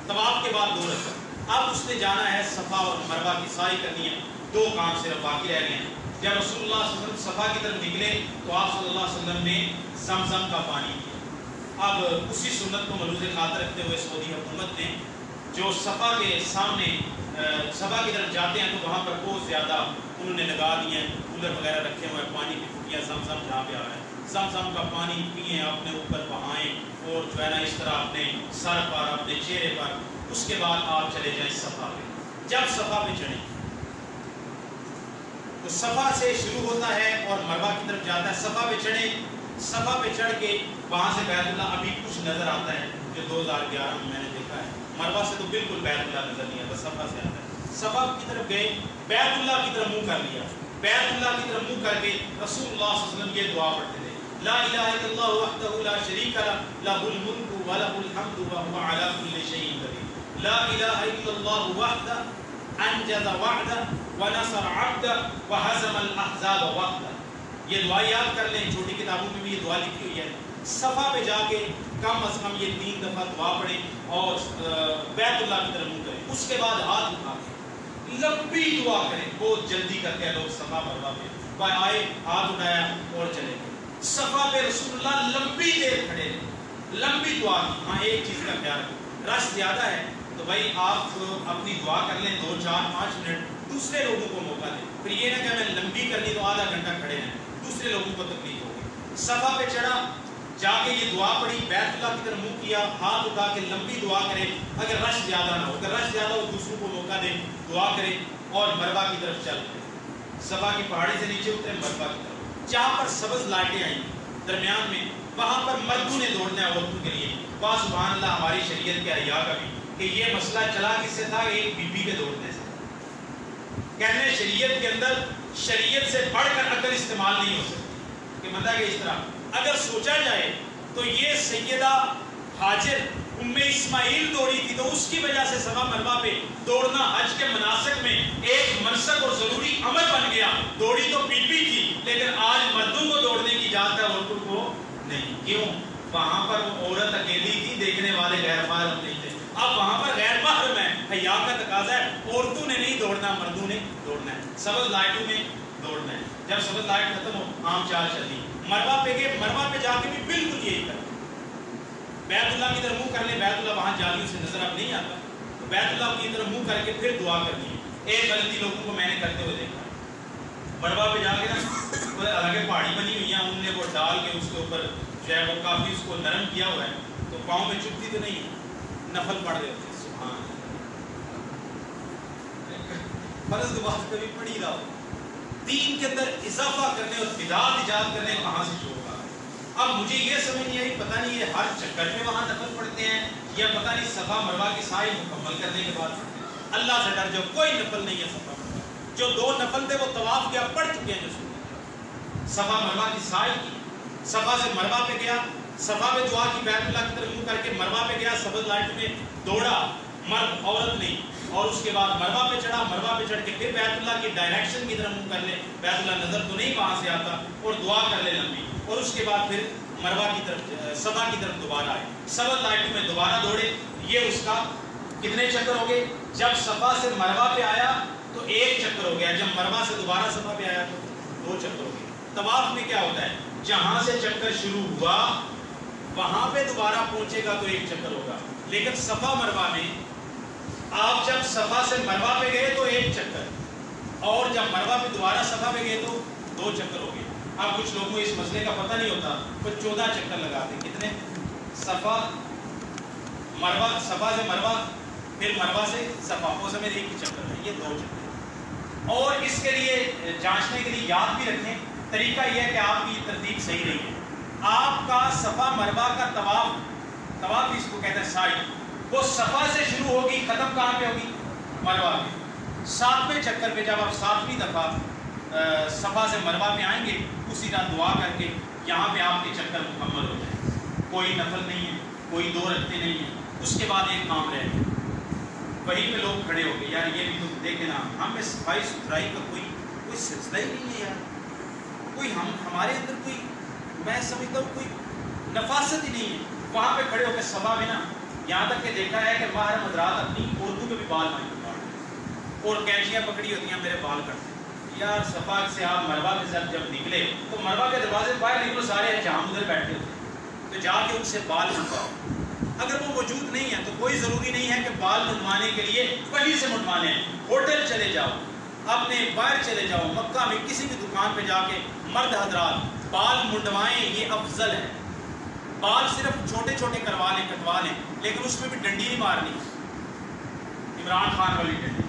A: طواف کے بعد 2 رکعت. اب اس نے جانا ہے صفا اور مروہ کی سعی کرنی ہے. 2 کام صرف باقی رہ گئے ہیں. جب رسول اللہ صلی اللہ علیہ وسلم صفا کی طرف نکلے تو آپ صلی اللہ علیہ وسلم نے زمزم کا پانی پیا. اب اسی سنت کو ملوز خاطر رکھتے ہوئے سعودی حکومت نے جو صفا کے سامنے صفا کی طرف جاتے ہیں تو وہاں پر بہت زیادہ انہوں نے لگا دیے ہیں, کولر وغیرہ رکھے ہوئے ہیں, پانی کی ٹوٹیاں زمزم جہاں پہ آ رہا ہے, زمزم کا پانی پئیں, اپنے اوپر بہائیں, اور جو ہے نا اس طرح اپنے سر پر, اپنے چہرے پر. اس کے بعد آپ چلے جائیں صفا پہ. جب صفا پہ چڑھیں تو صفا سے شروع ہوتا ہے اور مروہ کی طرف جاتا ہے. صفا پہ چڑھیں, صفا پہ چڑھ کے وہاں سے بیت اللہ ابھی کچھ نظر آتا ہے جو 2011 میں نے دیکھا ہے. مروہ سے تو بالکل بیت اللہ نظر نہیں آتا, صفا سے آتا ہے. صفا کی طرف گئے, بیت اللہ کی طرف منہ کر لیا, بیت اللہ کی طرف منہ کر کے رسول اللہ صلی اللہ علیہ وسلم یہ دعا پڑھتے تھے, لا الہ الا اللہ وحدہ لا شریک لہ لہ الملک ولہ الحمد وہو علی کل شیء قدیر. لا الہ الا اللہ وحدہ انجز وعدہ ونصر عبدہ وہزم الاحزاب وحدہ. یہ دعا یاد کر لیں، چھوٹی کتابوں میں بھی یہ دعا لکھی ہوئی ہے. صفا پہ جا کے کم از کم یہ 3 دفعہ دعا پڑھیں اور بیت اللہ کی طرف منہ کریں. اس کے بعد ہاتھ اٹھا کے لمبی دعا کریں. بہت جلدی کرتے ہیں لوگ صفا مروا پہ، آئے ہاتھ اٹھایا اور چلے گئے. صفا پہ رسول اللہ لمبی دیر کھڑے رہے، لمبی دعا کی. ہاں ایک چیز کا خیال رکھیں، رش زیادہ ہے تو بھائی آپ اپنی دعا کر لیں 2 4 5 منٹ، دوسرے لوگوں کو موقع دیں. پھر یہ نہ کہ میں لمبی کرنی تو آدھا گھنٹہ کھڑے رہیں، دوسرے لوگوں کو تکلیف ہوگی. صفا پہ چڑھا، جا کے یہ دعا پڑھی، بیت اللہ کی طرف منہ کیا، ہاتھ اٹھا کے لمبی دعا کرے. اگر رش زیادہ نہ ہو، اگر رش زیادہ ہو دوسروں کو موقع دے، دعا کرے اور مروا کی طرف چل پڑے. صفا کی پہاڑی سے نیچے اترے مروا کی طرف، جہاں پر سبز لائٹیں آئیں درمیان میں، وہاں پر مردوں نے دوڑنا ہے عورتوں کے لیے. واہ سبحان اللہ ہماری شریعت کے حیا کا بھی کہ یہ مسئلہ چلا کس سے تھا؟ ایک بی بی کے دوڑنے سے. کہنے شریعت کے اندر شریعت سے بڑھ کر عقل استعمال نہیں ہو سکتی کہ بندہ کہ اس طرح اگر سوچا جائے تو یہ سیدہ حاجر ام اسماعیل دوڑی تھی تو اس کی وجہ سے صفا مروا پہ دوڑنا حج کے مناسک میں ایک منسک اور ضروری عمل بن گیا. دوڑی تو بی بی تھی لیکن آج مردوں کو دوڑنے کی اجازت ہے، عورتوں کو نہیں. کیوں؟ وہاں پر وہ عورت اکیلی تھی، دیکھنے والے غیر محرم نہیں تھے. اب وہاں پر غیر محرم ہے، حیا کا تقاضا ہے، عورتوں نے نہیں دوڑنا، مردوں نے دوڑنا ہے. سبز لائٹوں میں دوڑنا ہے. جب سبز لائٹ ختم ہو عام چال چلی. مروا پہ گئے، مروا پہ جا کے بھی بالکل یہی کرنا. بیت اللہ کی طرف منہ کر لیں، بیت اللہ وہاں جالیوں سے نظر اب نہیں آتا، تو بیت اللہ کی طرف منہ کر کے پھر دعا کرنی ہے. ایک غلطی لوگوں کو میں نے کرتے ہوئے دیکھا، مروا پہ جا کے نا الگ پہاڑی بنی ہوئی ہیں، انہوں نے وہ ڈال کے اس کے اوپر جو ہے وہ کافی اس کو نرم کیا ہوا ہے، تو پاؤں میں چبھتی تو نہیں ہے، نفل پڑھ رہے ہوتے. سبحان فرض نماز کبھی پڑھی رہا ہو. دین کے اندر اضافہ کرنے اور بدعات ایجاد کرنے کہاں سے شروع ہوگا؟ اب مجھے یہ سمجھ نہیں آئی، پتہ نہیں یہ ہر چکر میں وہاں نفل پڑھتے ہیں یا پتہ نہیں صفا مروا کی سعی مکمل کرنے کے بعد پڑھتے ہیں. اللہ سے ڈر جاؤ، کوئی نفل نہیں ہے صفا مروا. جو 2 نفل تھے وہ طواف کیا پڑھ چکے ہیں. جو سنت صفا مروا کی سعی کی، صفا سے مروا پہ گیا، صفا پہ دعا کی، بیت اللہ کی طرف منہ کر کے مروا پہ گیا، سبز لائٹ میں دوڑا، مرد عورت نہیں، اور اس کے بعد مروا پہ چڑھا، مروا پہ چڑھ کے پھر بیت اللہ کی ڈائریکشن کی طرف منہ کر لے، بیت اللہ نظر تو نہیں وہاں سے آتا، اور دعا کر لے لمبی، اور اس کے بعد پھر مروا کی طرف صفا کی طرف دوبارہ آئے، سبز لائٹوں میں دوبارہ دوڑے. یہ اس کا کتنے چکر ہو گئے؟ جب صفا سے مروا پہ آیا تو 1 چکر ہو گیا، جب مروا سے دوبارہ صفا پہ آیا تو 2 چکر ہو گئے. طواف میں کیا ہوتا ہے؟ جہاں سے چکر شروع ہوا وہاں پہ دوبارہ پہنچے گا تو 1 چکر ہوگا. لیکن صفا مروا میں آپ جب صفا سے مروا پہ گئے تو 1 چکر، اور جب مروا پہ دوبارہ صفا پہ گئے تو 2 چکر ہو گئے. اب کچھ لوگوں کو اس مسئلے کا پتہ نہیں ہوتا، وہ 14 چکر لگاتے. کتنے؟ صفا مروا، صفا سے مروا، پھر مروا سے صفا، وہ سمجھ 1 چکر ہے، یہ 2 چکر. اور اس کے لیے جانچنے کے لیے یاد بھی رکھیں، طریقہ یہ ہے کہ آپ کی ترتیب صحیح نہیں ہے. آپ کا صفا مروا کا طواف اس کو کہتے ہیں سعی، وہ صفا سے شروع ہوگی، ختم کہاں پہ ہوگی؟ مروا پہ. 7ویں چکر پہ جب آپ 7ویں دفعہ صفا سے مروا پہ آئیں گے، اسی طرح دعا کر کے یہاں پہ آپ کے چکر مکمل ہو جائیں. کوئی نفل نہیں ہے، کوئی 2 رکعتیں نہیں ہیں. اس کے بعد ایک کام رہ گیا، وہیں پہ لوگ کھڑے ہو گئے. یار یہ بھی تو دیکھیں نا، ہم میں صفائی ستھرائی کا کوئی سلسلہ ہی نہیں ہے یار، کوئی ہمارے اندر کوئی، میں سمجھتا ہوں کوئی نفاست ہی نہیں ہے. وہاں پہ کھڑے ہو کے صفا میں نا یہاں تک کہ دیکھا ہے کہ محرم حضرات اپنی عورتوں کے بھی بال نہیں کاٹتے اور کینچیاں پکڑی ہوتی ہیں میرے بال کٹتے. یار صفا سے آپ مروا کے ساتھ جب نکلے تو مروا کے دروازے باہر نکلو، سارے جام ادھر بیٹھے ہوتے ہیں، تو جا کے ان سے بال منڈواؤ. اگر وہ موجود نہیں ہے تو کوئی ضروری نہیں ہے کہ بال منڈوانے کے لیے وہیں سے منڈوانے ہیں. ہوٹل چلے جاؤ، اپنے باہر چلے جاؤ، مکہ میں کسی بھی دکان پہ جا کے مرد حضرات بال منڈوائیں، یہ افضل ہے. بال صرف چھوٹے چھوٹے کروا لیں، کٹوا لیں، لیکن اس میں بھی ڈنڈی نہیں مارنی، عمران خان والی ڈنڈی،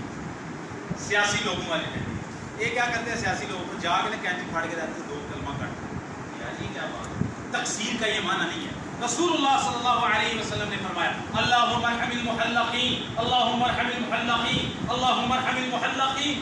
A: سیاسی لوگوں والی ڈنڈی. یہ کیا کرتے ہیں سیاسی لوگوں کو؟ جا کے نا کینچی پھاڑ کے رہتے ہیں، 2 کلمہ کٹ. یار یہ کیا بات ہے؟ تقسیم کا یہ معنی نہیں ہے. رسول اللہ صلی اللہ علیہ وسلم نے فرمایا اللہم ارحم المحلقین، اللہم ارحم المحلقین، اللہم ارحم المحلقین.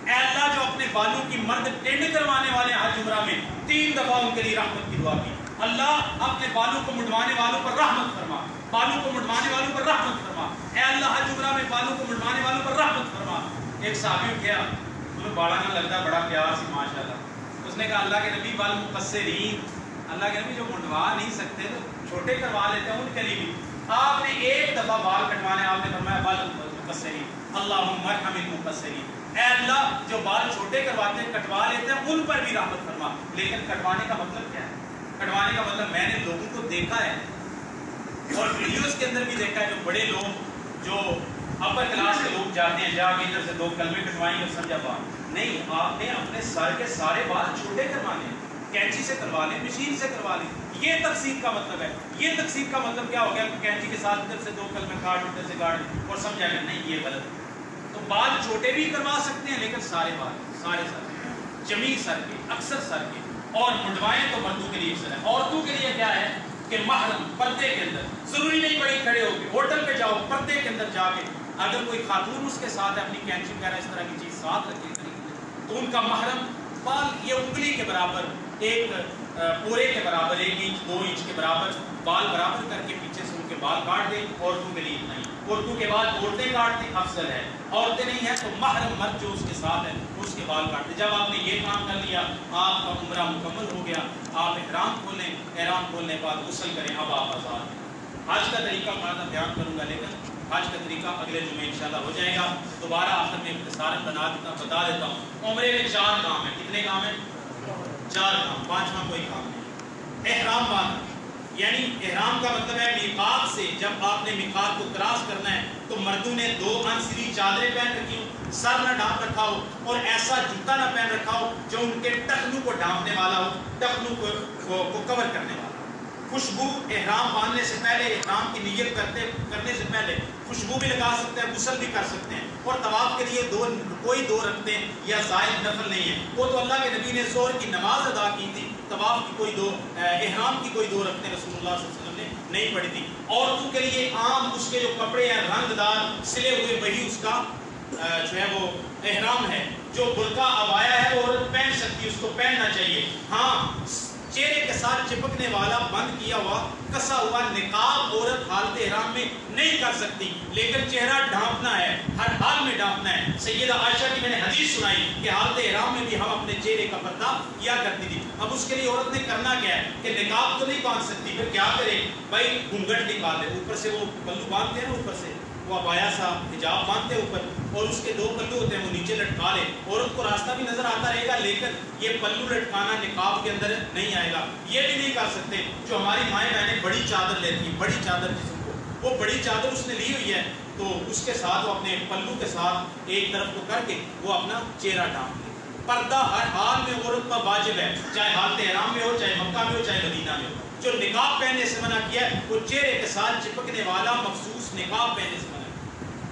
A: اے اللہ جو اپنے بالوں کی مرد ٹینڈ کروانے والے حج عمرہ میں 3 دفعہ ان کے لیے رحمت کی دعا کی. اللہ اپنے بالوں کو منڈوانے والوں پر رحمت فرما، بالوں کو منڈوانے والوں پر رحمت فرما. اے اللہ حج عمرہ میں بالوں کو منڈوانے والوں پر رحمت فرما. ایک صحابی اٹھیا، انہیں باڑا نہ لگتا، بڑا پیار سے ماشاءاللہ، اس نے کہا اللہ کے نبی بال مقصرین، اللہ کے نبی جو منڈوا نہیں سکتے تو چھوٹے کروا لیتے ہیں ان کے لیے بھی. آپ نے ایک دفعہ بال کٹوانے آپ نے فرمایا بال مقصرین اللہم ارحم المقصرین، اے اللہ جو بال چھوٹے کرواتے ہیں کٹوا لیتے ہیں ان پر بھی رحمت فرما. لیکن کٹوانے کا مطلب کیا ہے؟ کٹوانے کا مطلب میں نے لوگوں کو دیکھا ہے اور ویڈیوز کے اندر بھی دیکھا ہے، جو بڑے لوگ جو اپر کلاس کے لوگ جاتے ہیں جا کے ادھر سے 2 کلمے کٹوائیں گے سمجھا بات نہیں. آپ نے اپنے سر کے سارے بال چھوٹے کروانے ہیں، کینچی سے کروا لیں، مشین سے کروا لیں. یہ تقسیم کا مطلب ہے. یہ تقسیم کا مطلب کیا ہو گیا؟ کینچی کے ساتھ ادھر سے 2 کلمے کاٹ ادھر سے کاٹ اور سمجھا کہ نہیں یہ غلط ہے. تو بال چھوٹے بھی کروا سکتے ہیں لیکن سارے بال سارے سر جمیع سر کے اکثر سر کے. اور منڈوائیں تو مردوں کے لیے اکثر ہے. عورتوں کے لیے کیا ہے کہ محرم پردے کے اندر، ضروری نہیں بڑی کھڑے ہو کے ہوٹل پہ جاؤ پردے کے اندر جا کے اگر کوئی خاتون اس کے ساتھ ہے اپنی کینچی وغیرہ اس طرح کی چیز ساتھ رکھے تو ان کا محرم بال یہ انگلی کے برابر ایک پورے کے برابر 1 انچ 2 انچ کے برابر بال برابر کر کے پیچھے سے ان کے بال کاٹ دیں. عورتوں کے لیے اتنا ہی. عورتوں کے بعد عورتیں کاٹ دیں افضل ہے. عورتیں نہیں ہیں تو محرم مرد جو اس کے ساتھ ہے اس کے بال کاٹ دیں. جب آپ نے یہ کام کر لیا آپ کا عمرہ مکمل ہو گیا. آپ احرام کھولیں، احرام کھولنے کے بعد غسل کریں، اب آپ آزاد ہیں. حج کا طریقہ میں بیان کروں گا لیکن حج کا طریقہ اگلے جمعے انشاءاللہ ہو جائے گا. دوبارہ آخر میں اختصاراً بتا دیتا ہوں. عمرے میں 4 کام ہیں. کتنے کام ہیں؟ 4 کام. 5واں کوئی کام نہیں. احرام باندھنا یعنی احرام کا مطلب ہے میقات سے جب آپ نے میقات کو کراس کرنا ہے تو مردوں نے 2 انسری چادریں پہن رکھی ہوں، سر نہ ڈھانپ رکھا ہو اور ایسا جوتا نہ پہن رکھا ہو جو ان کے ٹخنوں کو ڈھانپنے والا ہو، ٹخنوں کو کور کرنے والا. خوشبو احرام باندھنے سے پہلے، احرام کی نیت کرنے سے پہلے خوشبو بھی لگا سکتے ہیں، غسل بھی کر سکتے ہیں. اور طواف کے لیے کوئی 2 رکھتے ہیں یا زائد نفل نہیں ہے. وہ تو اللہ کے نبی نے ظہر کی نماز ادا کی تھی. طواف کی کوئی 2 احرام کی کوئی 2 رکھتے رسول اللہ صلی اللہ علیہ وسلم نے نہیں پڑھی تھی. عورتوں کے لیے عام اس کے جو کپڑے ہیں رنگ دار سلے ہوئے وہی اس کا جو ہے وہ احرام ہے. جو برقع عبایا ہے وہ عورت پہن سکتی ہے، اس کو پہننا چاہیے. ہاں چہرے کے ساتھ چپکنے والا بند کیا ہوا کسا ہوا نقاب عورت حالت احرام میں نہیں کر سکتی، لیکن چہرہ ڈھانپنا ہے، ہر حال میں ڈھانپنا ہے. سیدہ عائشہ کی میں نے حدیث سنائی کہ حالت احرام میں بھی ہم اپنے چہرے کا پردہ کیا کرتی تھی. اب اس کے لیے عورت نے کرنا کیا ہے کہ نقاب تو نہیں باندھ سکتی، پھر کیا کرے بھائی گھونگھٹ نکال دے. اوپر سے وہ پلو باندھتے ہیں نا، اوپر سے وہ عبایا سا حجاب باندھتے ہیں اوپر اور اس کے 2 پلو ہوتے ہیں وہ نیچے لٹکا لے. عورت کو راستہ بھی نظر آتا رہے گا لیکن یہ پلو لٹکانا نقاب کے اندر نہیں آئے گا. یہ بھی نہیں کر سکتے جو ہماری مائیں بہنیں بڑی چادر لیتی ہیں، بڑی چادر جسم کو وہ بڑی چادر اس نے لی ہوئی ہے تو اس کے ساتھ وہ اپنے پلو کے ساتھ ایک طرف کو کر کے وہ اپنا چہرہ ڈھانپ لے. پردہ ہر حال میں عورت پر واجب ہے، چاہے حالت احرام میں ہو، چاہے مکہ میں ہو، چاہے مدینہ میں ہو. جو نقاب پہننے سے منع کیا ہے وہ چہرے کے ساتھ چپکنے والا مخصوص نقاب پہننے سے منع.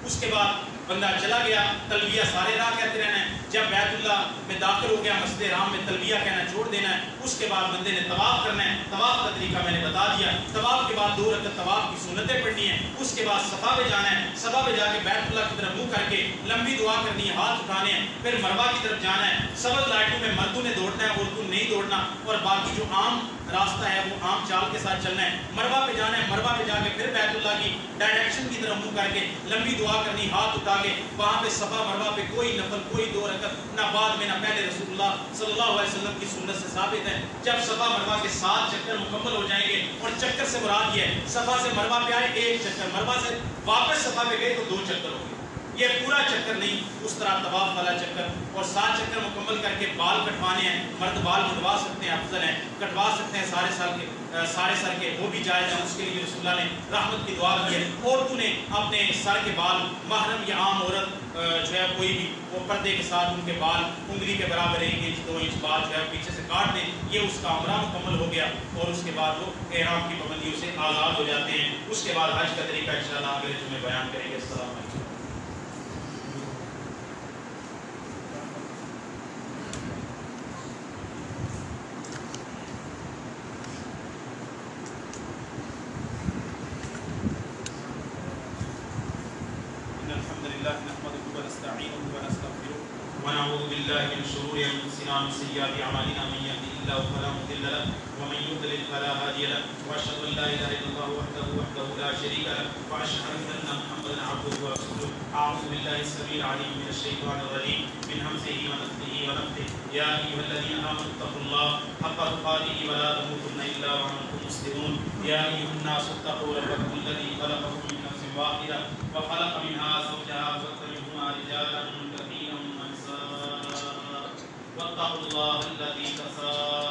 A: اس کے بعد بندہ چلا گیا، تلبیہ سارے راہ کہتے رہنا ہے. جب بیت اللہ میں داخل ہو گیا مسجد حرام میں تلبیہ کہنا چھوڑ دینا ہے. اس کے بعد بندے نے طواف کرنا ہے. طواف کا طریقہ میں نے بتا دیا. طواف کے بعد 2 رکعت طواف کی سنتیں پڑھنی ہیں. اس کے بعد صفا پہ جانا ہے. صفا پہ جا کے بیت اللہ کی طرف منہ کر کے لمبی دعا کرنی ہے، ہاتھ اٹھانے ہیں. پھر مروہ کی طرف جانا ہے. سبز لائٹوں میں مردوں نے دوڑنا ہے، عورتوں نے نہیں دوڑنا. اور باقی جو عام راستہ ہے وہ عام چال کے ساتھ چلنا ہے. مروہ پہ جانا ہے. مروہ پہ جا کے پھر بیت اللہ کی ڈائریکشن کی طرف منہ کر کے لمبی دعا کرنی، ہاتھ اٹھا کے. وہاں پہ صفا مروہ پہ کوئی نفل، کوئی 2 رکعت نہ بعد میں نہ پہلے، رسول اللہ صلی اللہ علیہ وسلم کی سنت سے ثابت ہے. جب صفا مروہ کے 7 چکر مکمل ہو جائیں گے، اور چکر سے مراد یہ ہے صفا سے مروہ پہ آئے 1 چکر، مروہ سے واپس صفا پہ گئے تو 2 چکر ہو گئے. یہ پورا چکر نہیں، اس طرح طواف والا چکر. اور 7 چکر مکمل کر کے بال کٹوانے ہیں. مرد بال منڈوا سکتے ہیں، افضل ہے. کٹوا سکتے ہیں سارے سر کے وہ بھی جائز ہے. اس کے لیے رسول اللہ نے رحمت کی دعا کی ہے. عورتوں نے اپنے سر کے بال محرم یا عام عورت جو ہے کوئی بھی وہ پردے کے ساتھ ان کے بال انگلی کے برابر 1 انچ 2 انچ بال جو ہے پیچھے سے کاٹ دیں. یہ اس کا عمرہ مکمل ہو گیا اور اس کے بعد وہ احرام کی پابندیوں سے آزاد ہو جاتے ہیں. اس کے بعد حج کا طریقہ انشاءاللہ اگلے جمعے بیان کریں گے. السلام علیکم. ونعوذ بالله من شرور انفسنا ومن سيئات اعمالنا من يهده الله فلا مضل له ومن يضلل فلا هادي له واشهد ان لا اله الا الله وحده لا شريك له واشهد ان محمدا عبده ورسوله. اعوذ بالله السميع العليم من الشيطان الرجيم من همزه ونفثه ونفثه. يا ايها الذين امنوا اتقوا الله حق تقاته ولا تموتن الا وانتم مسلمون. يا ايها الناس اتقوا ربكم الذي خلقكم من نفس واحده وخلق منها زوجها وبث منهما رجالا كثيرا ونساء واتقوا الله الذي تساءلون